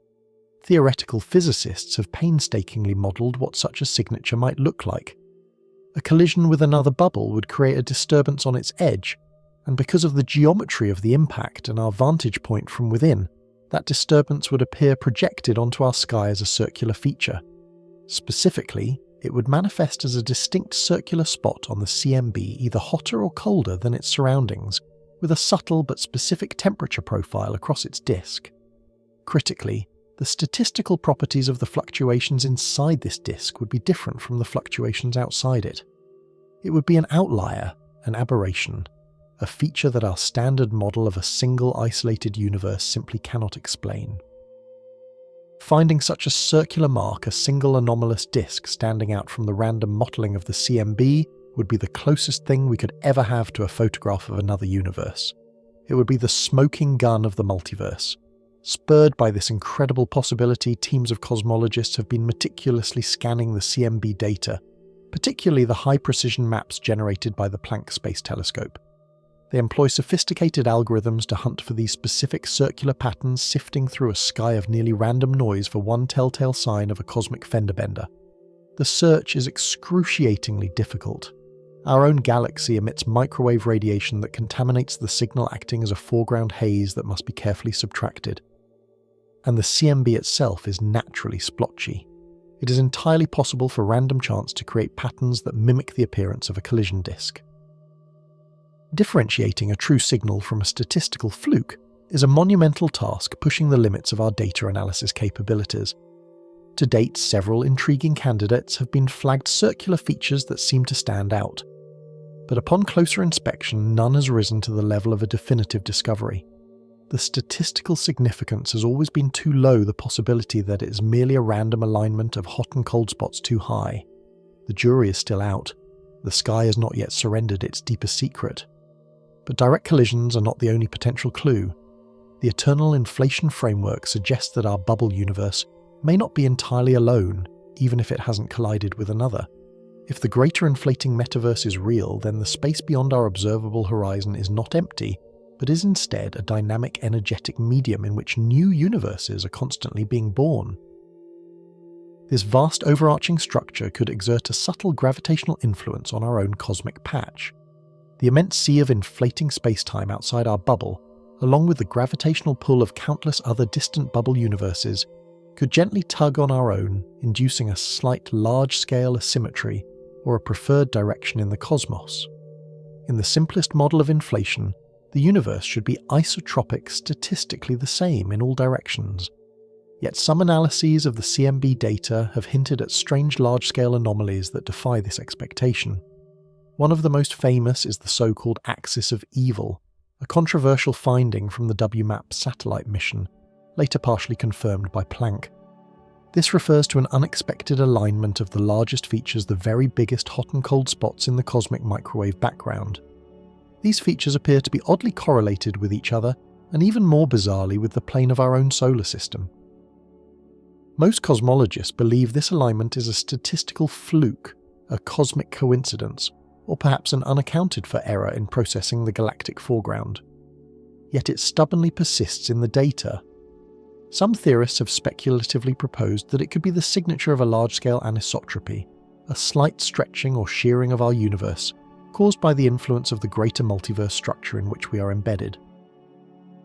Theoretical physicists have painstakingly modeled what such a signature might look like. A collision with another bubble would create a disturbance on its edge, and because of the geometry of the impact and our vantage point from within, that disturbance would appear projected onto our sky as a circular feature. Specifically, it would manifest as a distinct circular spot on the CMB, either hotter or colder than its surroundings, with a subtle but specific temperature profile across its disk. Critically, the statistical properties of the fluctuations inside this disk would be different from the fluctuations outside it. It would be an outlier, an aberration, a feature that our standard model of a single isolated universe simply cannot explain. Finding such a circular mark, a single anomalous disk standing out from the random mottling of the CMB, would be the closest thing we could ever have to a photograph of another universe. It would be the smoking gun of the multiverse. Spurred by this incredible possibility, teams of cosmologists have been meticulously scanning the CMB data, particularly the high-precision maps generated by the Planck Space Telescope. They employ sophisticated algorithms to hunt for these specific circular patterns, sifting through a sky of nearly random noise for one telltale sign of a cosmic fender bender. The search is excruciatingly difficult. Our own galaxy emits microwave radiation that contaminates the signal, acting as a foreground haze that must be carefully subtracted. And the CMB itself is naturally splotchy. It is entirely possible for random chance to create patterns that mimic the appearance of a collision disk. Differentiating a true signal from a statistical fluke is a monumental task, pushing the limits of our data analysis capabilities. To date, several intriguing candidates have been flagged circular features that seem to stand out. But upon closer inspection, none has risen to the level of a definitive discovery. The statistical significance has always been too low, the possibility that it is merely a random alignment of hot and cold spots too high. The jury is still out. The sky has not yet surrendered its deepest secret. But direct collisions are not the only potential clue. The eternal inflation framework suggests that our bubble universe may not be entirely alone, even if it hasn't collided with another. If the greater inflating metaverse is real, then the space beyond our observable horizon is not empty, but is instead a dynamic, energetic medium in which new universes are constantly being born. This vast overarching structure could exert a subtle gravitational influence on our own cosmic patch. The immense sea of inflating space-time outside our bubble, along with the gravitational pull of countless other distant bubble universes, could gently tug on our own, inducing a slight large-scale asymmetry or a preferred direction in the cosmos. In the simplest model of inflation, the universe should be isotropic, statistically the same in all directions. Yet some analyses of the CMB data have hinted at strange large-scale anomalies that defy this expectation. One of the most famous is the so-called axis of evil, a controversial finding from the WMAP satellite mission, later partially confirmed by Planck. This refers to an unexpected alignment of the largest features, the very biggest hot and cold spots in the cosmic microwave background. These features appear to be oddly correlated with each other, and even more bizarrely with the plane of our own solar system. Most cosmologists believe this alignment is a statistical fluke, a cosmic coincidence, or perhaps an unaccounted for error in processing the galactic foreground. Yet it stubbornly persists in the data. Some theorists have speculatively proposed that it could be the signature of a large-scale anisotropy, a slight stretching or shearing of our universe, caused by the influence of the greater multiverse structure in which we are embedded.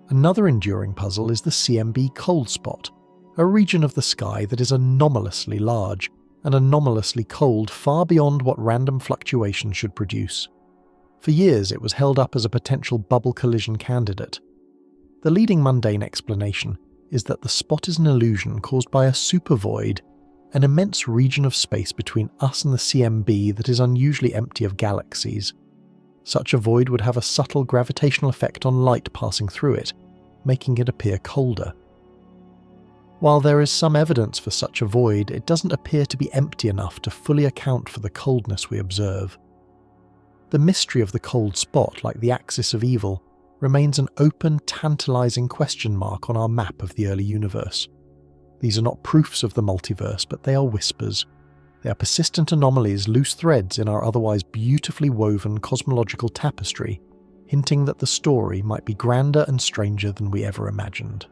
Another enduring puzzle is the CMB cold spot, a region of the sky that is anomalously large and anomalously cold, far beyond what random fluctuation should produce. For years it was held up as a potential bubble collision candidate. The leading mundane explanation is that the spot is an illusion caused by a supervoid, an immense region of space between us and the CMB that is unusually empty of galaxies. Such a void would have a subtle gravitational effect on light passing through it, making it appear colder. While there is some evidence for such a void, it doesn't appear to be empty enough to fully account for the coldness we observe. The mystery of the cold spot, like the axis of evil, remains an open, tantalizing question mark on our map of the early universe. These are not proofs of the multiverse, but they are whispers. They are persistent anomalies, loose threads in our otherwise beautifully woven cosmological tapestry, hinting that the story might be grander and stranger than we ever imagined.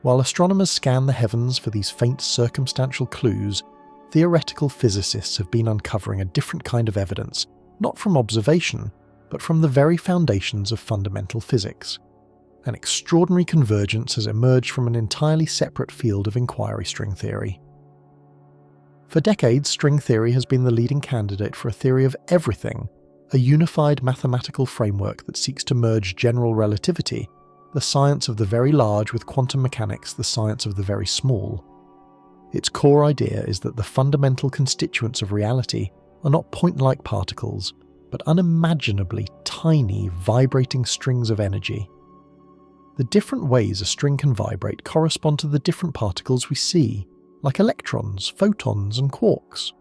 While astronomers scan the heavens for these faint circumstantial clues, theoretical physicists have been uncovering a different kind of evidence, not from observation, but from the very foundations of fundamental physics. An extraordinary convergence has emerged from an entirely separate field of inquiry: string theory. For decades, string theory has been the leading candidate for a theory of everything, a unified mathematical framework that seeks to merge general relativity, the science of the very large, with quantum mechanics, the science of the very small. Its core idea is that the fundamental constituents of reality are not point-like particles, but unimaginably tiny, vibrating strings of energy. The different ways a string can vibrate correspond to the different particles we see, like electrons, photons, and quarks.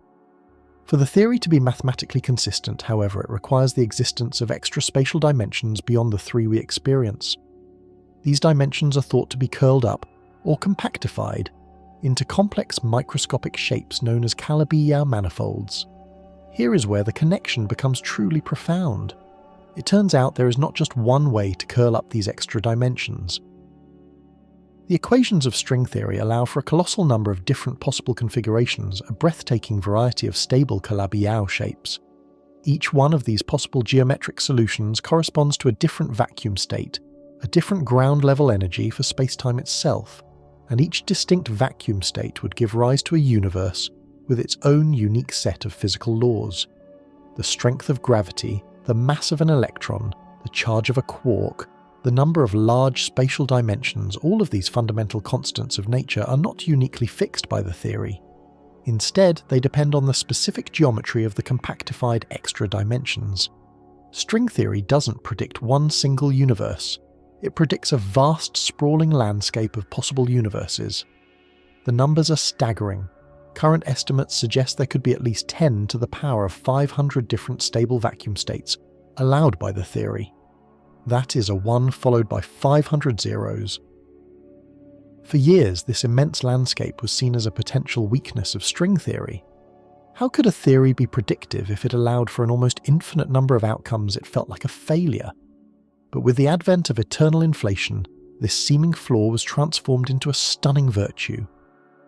For the theory to be mathematically consistent, however, it requires the existence of extra spatial dimensions beyond the three we experience. These dimensions are thought to be curled up, or compactified, into complex microscopic shapes known as Calabi-Yau manifolds. Here is where the connection becomes truly profound. It turns out there is not just one way to curl up these extra dimensions. The equations of string theory allow for a colossal number of different possible configurations, a breathtaking variety of stable Calabi-Yau shapes. Each one of these possible geometric solutions corresponds to a different vacuum state, a different ground-level energy for space-time itself, and each distinct vacuum state would give rise to a universe with its own unique set of physical laws. The strength of gravity, the mass of an electron, the charge of a quark, the number of large spatial dimensions, all of these fundamental constants of nature are not uniquely fixed by the theory. Instead, they depend on the specific geometry of the compactified extra dimensions. String theory doesn't predict one single universe. It predicts a vast, sprawling landscape of possible universes. The numbers are staggering. Current estimates suggest there could be at least 10 to the power of 500 different stable vacuum states allowed by the theory. That is a 1 followed by 500 zeros. For years, this immense landscape was seen as a potential weakness of string theory. How could a theory be predictive if it allowed for an almost infinite number of outcomes it felt like a failure? But with the advent of eternal inflation, this seeming flaw was transformed into a stunning virtue.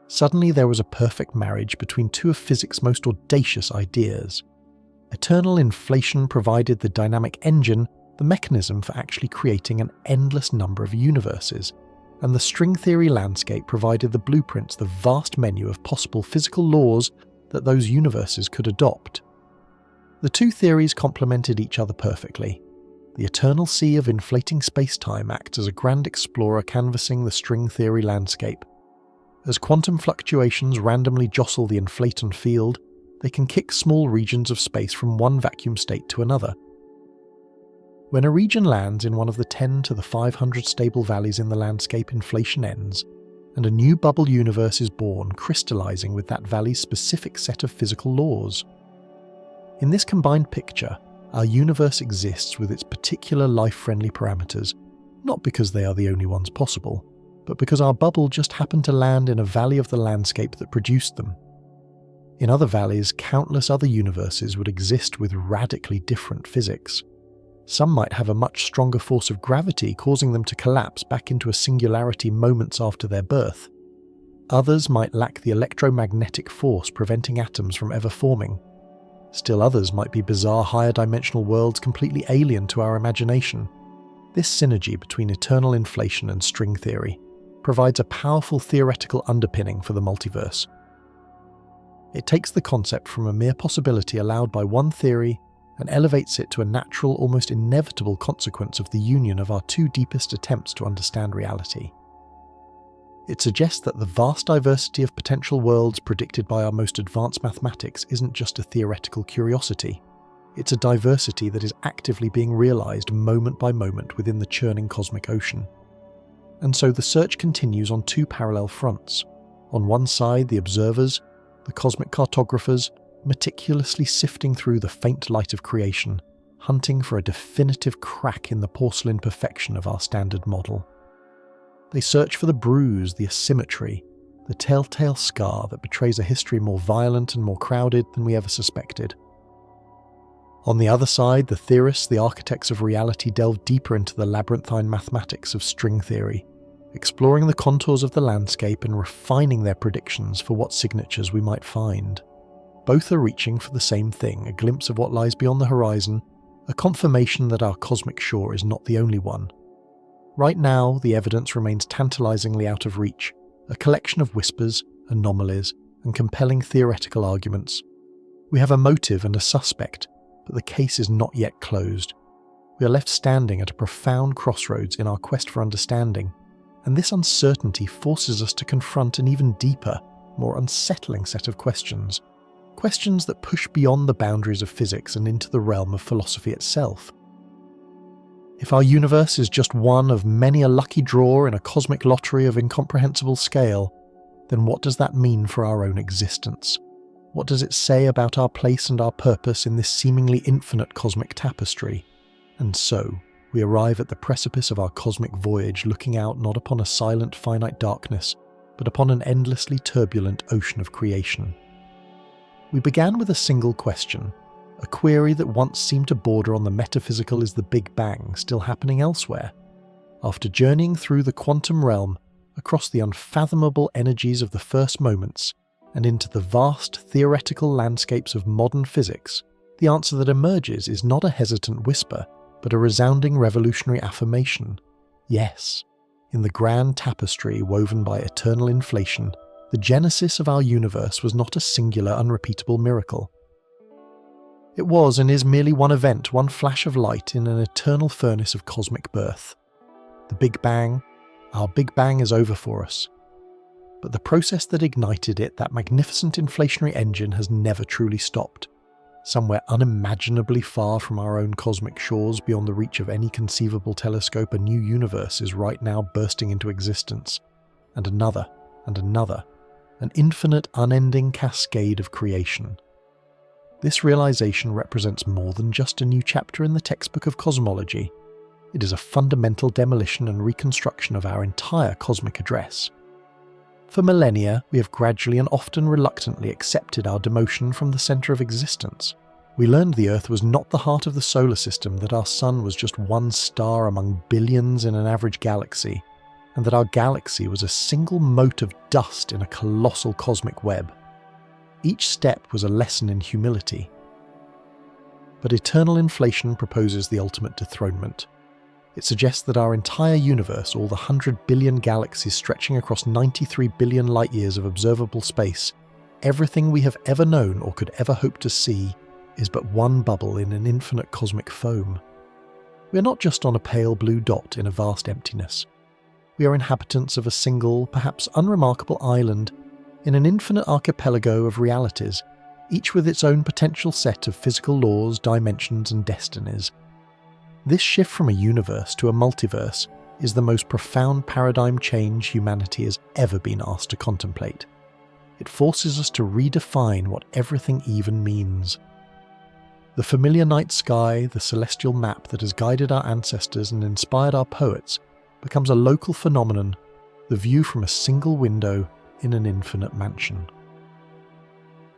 Suddenly there was a perfect marriage between two of physics' most audacious ideas. Eternal inflation provided the dynamic engine, the mechanism for actually creating an endless number of universes, and the string theory landscape provided the blueprints, the vast menu of possible physical laws that those universes could adopt. The two theories complemented each other perfectly. The eternal sea of inflating space-time acts as a grand explorer canvassing the string theory landscape. As quantum fluctuations randomly jostle the inflaton field, they can kick small regions of space from one vacuum state to another. When a region lands in one of the 10 to the 500 stable valleys in the landscape, inflation ends, and a new bubble universe is born, crystallizing with that valley's specific set of physical laws. In this combined picture, our universe exists with its particular life-friendly parameters, not because they are the only ones possible, but because our bubble just happened to land in a valley of the landscape that produced them. In other valleys, countless other universes would exist with radically different physics. Some might have a much stronger force of gravity, causing them to collapse back into a singularity moments after their birth. Others might lack the electromagnetic force preventing atoms from ever forming. Still others might be bizarre higher-dimensional worlds completely alien to our imagination. This synergy between eternal inflation and string theory provides a powerful theoretical underpinning for the multiverse. It takes the concept from a mere possibility allowed by one theory and elevates it to a natural, almost inevitable consequence of the union of our two deepest attempts to understand reality. It suggests that the vast diversity of potential worlds predicted by our most advanced mathematics isn't just a theoretical curiosity. It's a diversity that is actively being realized moment by moment within the churning cosmic ocean. And so the search continues on two parallel fronts. On one side, the observers, the cosmic cartographers, meticulously sifting through the faint light of creation, hunting for a definitive crack in the porcelain perfection of our standard model. They search for the bruise, the asymmetry, the telltale scar that betrays a history more violent and more crowded than we ever suspected. On the other side, the theorists, the architects of reality, delve deeper into the labyrinthine mathematics of string theory, exploring the contours of the landscape and refining their predictions for what signatures we might find. Both are reaching for the same thing, a glimpse of what lies beyond the horizon, a confirmation that our cosmic shore is not the only one. Right now, the evidence remains tantalizingly out of reach, a collection of whispers, anomalies, and compelling theoretical arguments. We have a motive and a suspect, but the case is not yet closed. We are left standing at a profound crossroads in our quest for understanding, and this uncertainty forces us to confront an even deeper, more unsettling set of questions. Questions that push beyond the boundaries of physics and into the realm of philosophy itself. If our universe is just one of many a lucky draw in a cosmic lottery of incomprehensible scale, then what does that mean for our own existence? What does it say about our place and our purpose in this seemingly infinite cosmic tapestry? And so, we arrive at the precipice of our cosmic voyage, looking out not upon a silent finite darkness, but upon an endlessly turbulent ocean of creation. We began with a single question, a query that once seemed to border on the metaphysical: is the Big Bang still happening elsewhere? After journeying through the quantum realm, across the unfathomable energies of the first moments, and into the vast theoretical landscapes of modern physics, the answer that emerges is not a hesitant whisper, but a resounding revolutionary affirmation. Yes, in the grand tapestry woven by eternal inflation, the genesis of our universe was not a singular, unrepeatable miracle. It was and is merely one event, one flash of light in an eternal furnace of cosmic birth. The Big Bang, our Big Bang is over for us. But the process that ignited it, that magnificent inflationary engine, has never truly stopped. Somewhere unimaginably far from our own cosmic shores, beyond the reach of any conceivable telescope, a new universe is right now bursting into existence. And another, an infinite, unending cascade of creation. This realization represents more than just a new chapter in the textbook of cosmology. It is a fundamental demolition and reconstruction of our entire cosmic address. For millennia, we have gradually and often reluctantly accepted our demotion from the centre of existence. We learned the Earth was not the heart of the solar system, that our Sun was just one star among billions in an average galaxy, and that our galaxy was a single mote of dust in a colossal cosmic web. Each step was a lesson in humility. But eternal inflation proposes the ultimate dethronement. It suggests that our entire universe, all the 100 billion galaxies stretching across 93 billion light-years of observable space, everything we have ever known or could ever hope to see, is but one bubble in an infinite cosmic foam. We are not just on a pale blue dot in a vast emptiness. We are inhabitants of a single, perhaps unremarkable island in an infinite archipelago of realities, each with its own potential set of physical laws, dimensions, and destinies. This shift from a universe to a multiverse is the most profound paradigm change humanity has ever been asked to contemplate. It forces us to redefine what everything even means. The familiar night sky, the celestial map that has guided our ancestors and inspired our poets, becomes a local phenomenon, the view from a single window in an infinite mansion.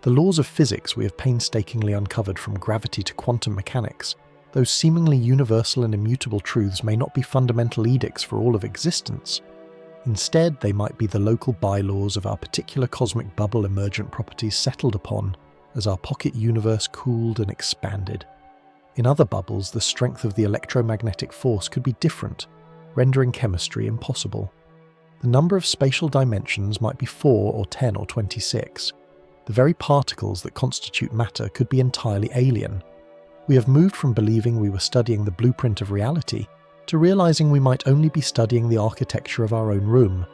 The laws of physics we have painstakingly uncovered, from gravity to quantum mechanics, those seemingly universal and immutable truths, may not be fundamental edicts for all of existence. Instead, they might be the local bylaws of our particular cosmic bubble emergent properties settled upon as our pocket universe cooled and expanded. In other bubbles, the strength of the electromagnetic force could be different, rendering chemistry impossible. The number of spatial dimensions might be 4 or 10 or 26. The very particles that constitute matter could be entirely alien. We have moved from believing we were studying the blueprint of reality to realizing we might only be studying the architecture of our own room.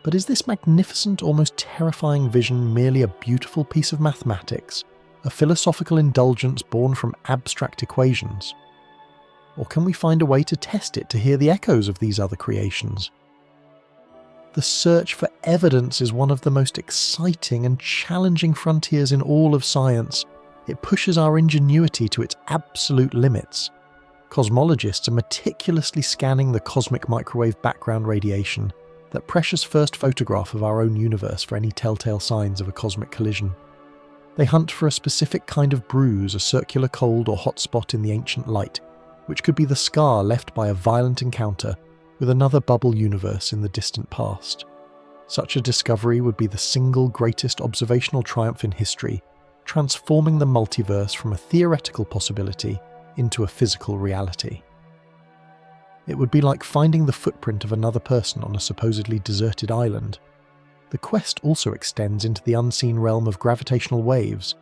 But is this magnificent, almost terrifying vision merely a beautiful piece of mathematics, a philosophical indulgence born from abstract equations? Or can we find a way to test it, to hear the echoes of these other creations? The search for evidence is one of the most exciting and challenging frontiers in all of science. It pushes our ingenuity to its absolute limits. Cosmologists are meticulously scanning the cosmic microwave background radiation, that precious first photograph of our own universe, for any telltale signs of a cosmic collision. They hunt for a specific kind of bruise, a circular cold or hot spot in the ancient light, which could be the scar left by a violent encounter with another bubble universe in the distant past. Such a discovery would be the single greatest observational triumph in history, transforming the multiverse from a theoretical possibility into a physical reality. It would be like finding the footprint of another person on a supposedly deserted island. The quest also extends into the unseen realm of gravitational waves.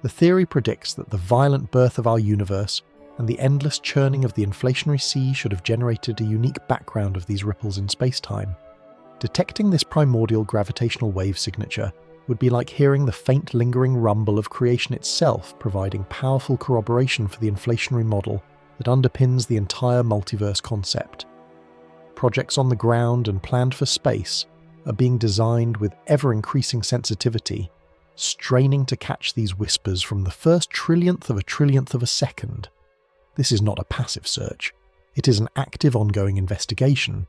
The theory predicts that the violent birth of our universe and the endless churning of the inflationary sea should have generated a unique background of these ripples in space-time. Detecting this primordial gravitational wave signature would be like hearing the faint lingering rumble of creation itself, providing powerful corroboration for the inflationary model that underpins the entire multiverse concept. Projects on the ground and planned for space are being designed with ever-increasing sensitivity, straining to catch these whispers from the first trillionth of a second. This is not a passive search. It is an active, ongoing investigation.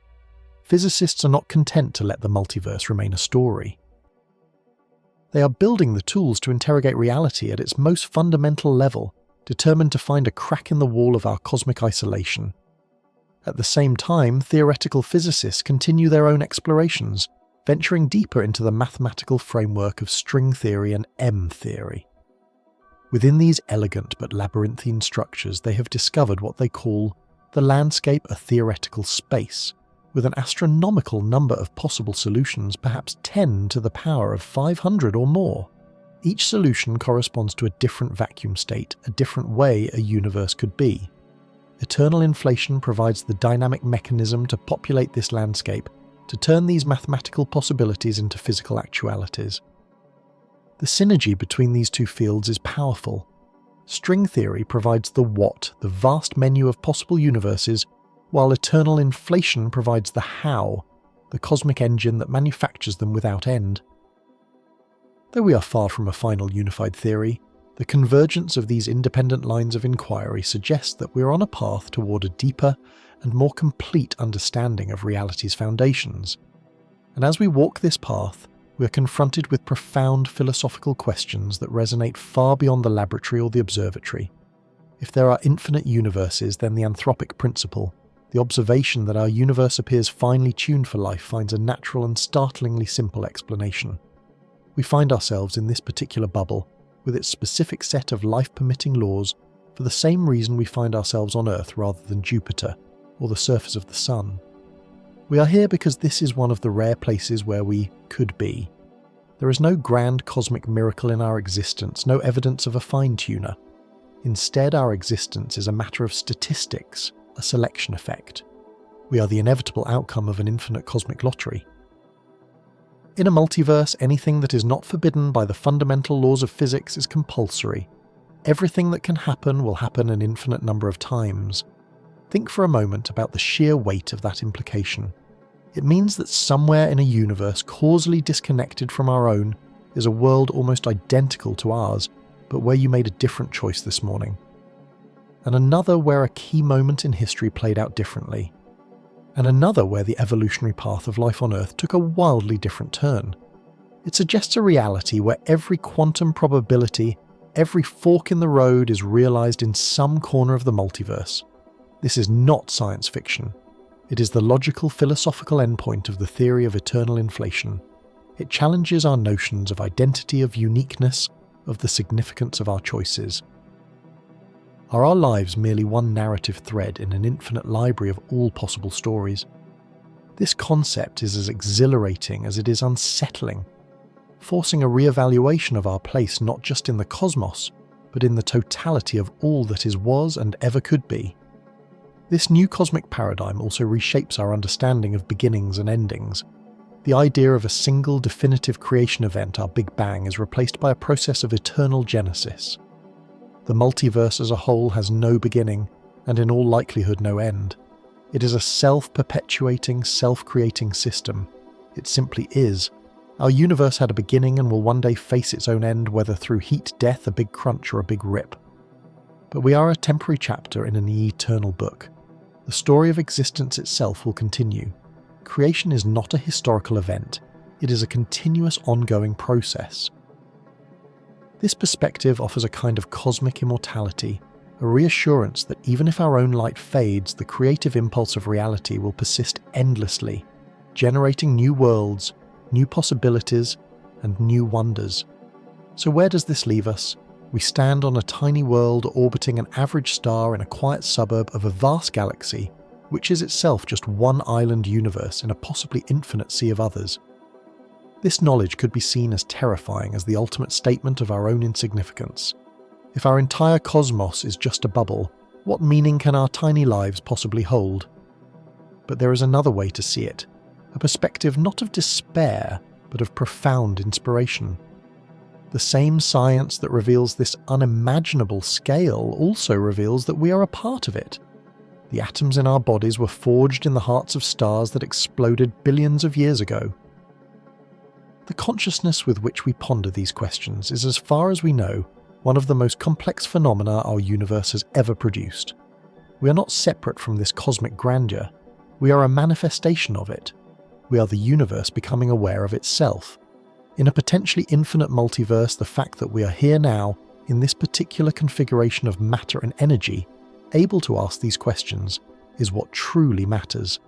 Physicists are not content to let the multiverse remain a story. They are building the tools to interrogate reality at its most fundamental level, determined to find a crack in the wall of our cosmic isolation. At the same time, theoretical physicists continue their own explorations, venturing deeper into the mathematical framework of string theory and M theory. Within these elegant but labyrinthine structures, they have discovered what they call the landscape of theoretical space, with an astronomical number of possible solutions, perhaps 10 to the power of 500 or more. Each solution corresponds to a different vacuum state, a different way a universe could be. Eternal inflation provides the dynamic mechanism to populate this landscape, to turn these mathematical possibilities into physical actualities. The synergy between these two fields is powerful. String theory provides the what, the vast menu of possible universes, while eternal inflation provides the how, the cosmic engine that manufactures them without end. Though we are far from a final unified theory, the convergence of these independent lines of inquiry suggests that we are on a path toward a deeper and more complete understanding of reality's foundations. And as we walk this path, we are confronted with profound philosophical questions that resonate far beyond the laboratory or the observatory. If there are infinite universes, then the anthropic principle, the observation that our universe appears finely tuned for life, finds a natural and startlingly simple explanation. We find ourselves in this particular bubble, with its specific set of life-permitting laws, for the same reason we find ourselves on Earth rather than Jupiter, or the surface of the Sun. We are here because this is one of the rare places where we could be. There is no grand cosmic miracle in our existence, no evidence of a fine-tuner. Instead, our existence is a matter of statistics, a selection effect. We are the inevitable outcome of an infinite cosmic lottery. In a multiverse, anything that is not forbidden by the fundamental laws of physics is compulsory. Everything that can happen will happen an infinite number of times. Think for a moment about the sheer weight of that implication. It means that somewhere in a universe causally disconnected from our own is a world almost identical to ours, but where you made a different choice this morning. And another where a key moment in history played out differently. And another where the evolutionary path of life on Earth took a wildly different turn. It suggests a reality where every quantum probability, every fork in the road is realized in some corner of the multiverse. This is not science fiction. It is the logical philosophical endpoint of the theory of eternal inflation. It challenges our notions of identity, of uniqueness, of the significance of our choices. Are our lives merely one narrative thread in an infinite library of all possible stories? This concept is as exhilarating as it is unsettling, forcing a re-evaluation of our place not just in the cosmos, but in the totality of all that is, was, and ever could be. This new cosmic paradigm also reshapes our understanding of beginnings and endings. The idea of a single definitive creation event, our Big Bang, is replaced by a process of eternal genesis. The multiverse as a whole has no beginning, and in all likelihood no end. It is a self-perpetuating, self-creating system. It simply is. Our universe had a beginning and will one day face its own end, whether through heat, death, a big crunch, or a big rip. But we are a temporary chapter in an eternal book. The story of existence itself will continue. Creation is not a historical event. It is a continuous, ongoing process. This perspective offers a kind of cosmic immortality, a reassurance that even if our own light fades, the creative impulse of reality will persist endlessly, generating new worlds, new possibilities, and new wonders. So where does this leave us? We stand on a tiny world orbiting an average star in a quiet suburb of a vast galaxy, which is itself just one island universe in a possibly infinite sea of others. This knowledge could be seen as terrifying as the ultimate statement of our own insignificance. If our entire cosmos is just a bubble, what meaning can our tiny lives possibly hold? But there is another way to see it, a perspective not of despair, but of profound inspiration. The same science that reveals this unimaginable scale also reveals that we are a part of it. The atoms in our bodies were forged in the hearts of stars that exploded billions of years ago. The consciousness with which we ponder these questions is, as far as we know, one of the most complex phenomena our universe has ever produced. We are not separate from this cosmic grandeur. We are a manifestation of it. We are the universe becoming aware of itself. In a potentially infinite multiverse, the fact that we are here now, in this particular configuration of matter and energy, able to ask these questions, is what truly matters.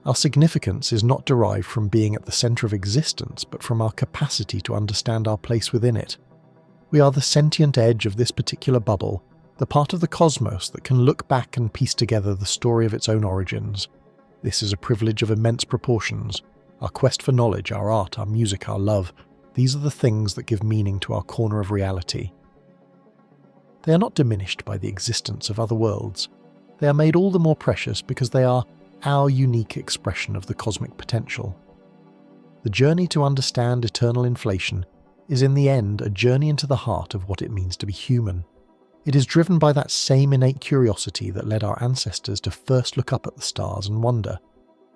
Our significance is not derived from being at the centre of existence, but from our capacity to understand our place within it. We are the sentient edge of this particular bubble, the part of the cosmos that can look back and piece together the story of its own origins. This is a privilege of immense proportions. Our quest for knowledge, our art, our music, our love, these are the things that give meaning to our corner of reality. They are not diminished by the existence of other worlds. They are made all the more precious because they are our unique expression of the cosmic potential. The journey to understand eternal inflation is in the end a journey into the heart of what it means to be human. It is driven by that same innate curiosity that led our ancestors to first look up at the stars and wonder.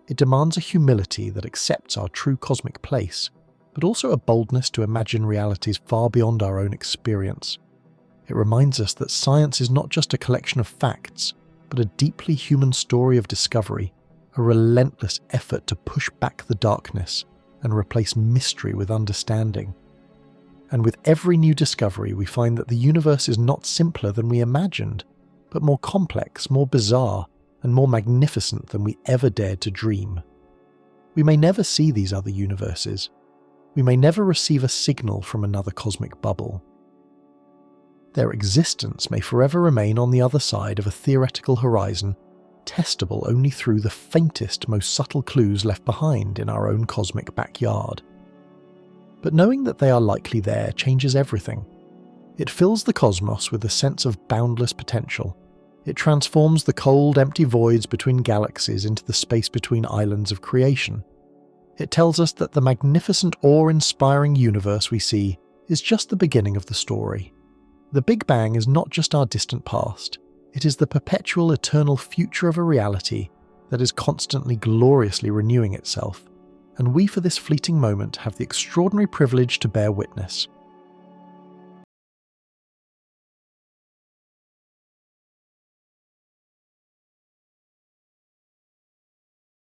It demands a humility that accepts our true cosmic place, but also a boldness to imagine realities far beyond our own experience. It reminds us that science is not just a collection of facts, but a deeply human story of discovery, a relentless effort to push back the darkness, and replace mystery with understanding. And with every new discovery, we find that the universe is not simpler than we imagined, but more complex, more bizarre, and more magnificent than we ever dared to dream. We may never see these other universes. We may never receive a signal from another cosmic bubble. Their existence may forever remain on the other side of a theoretical horizon, testable only through the faintest, most subtle clues left behind in our own cosmic backyard. But knowing that they are likely there changes everything. It fills the cosmos with a sense of boundless potential. It transforms the cold, empty voids between galaxies into the space between islands of creation. It tells us that the magnificent, awe-inspiring universe we see is just the beginning of the story. The Big Bang is not just our distant past. It is the perpetual, eternal future of a reality that is constantly, gloriously renewing itself. And we, for this fleeting moment, have the extraordinary privilege to bear witness.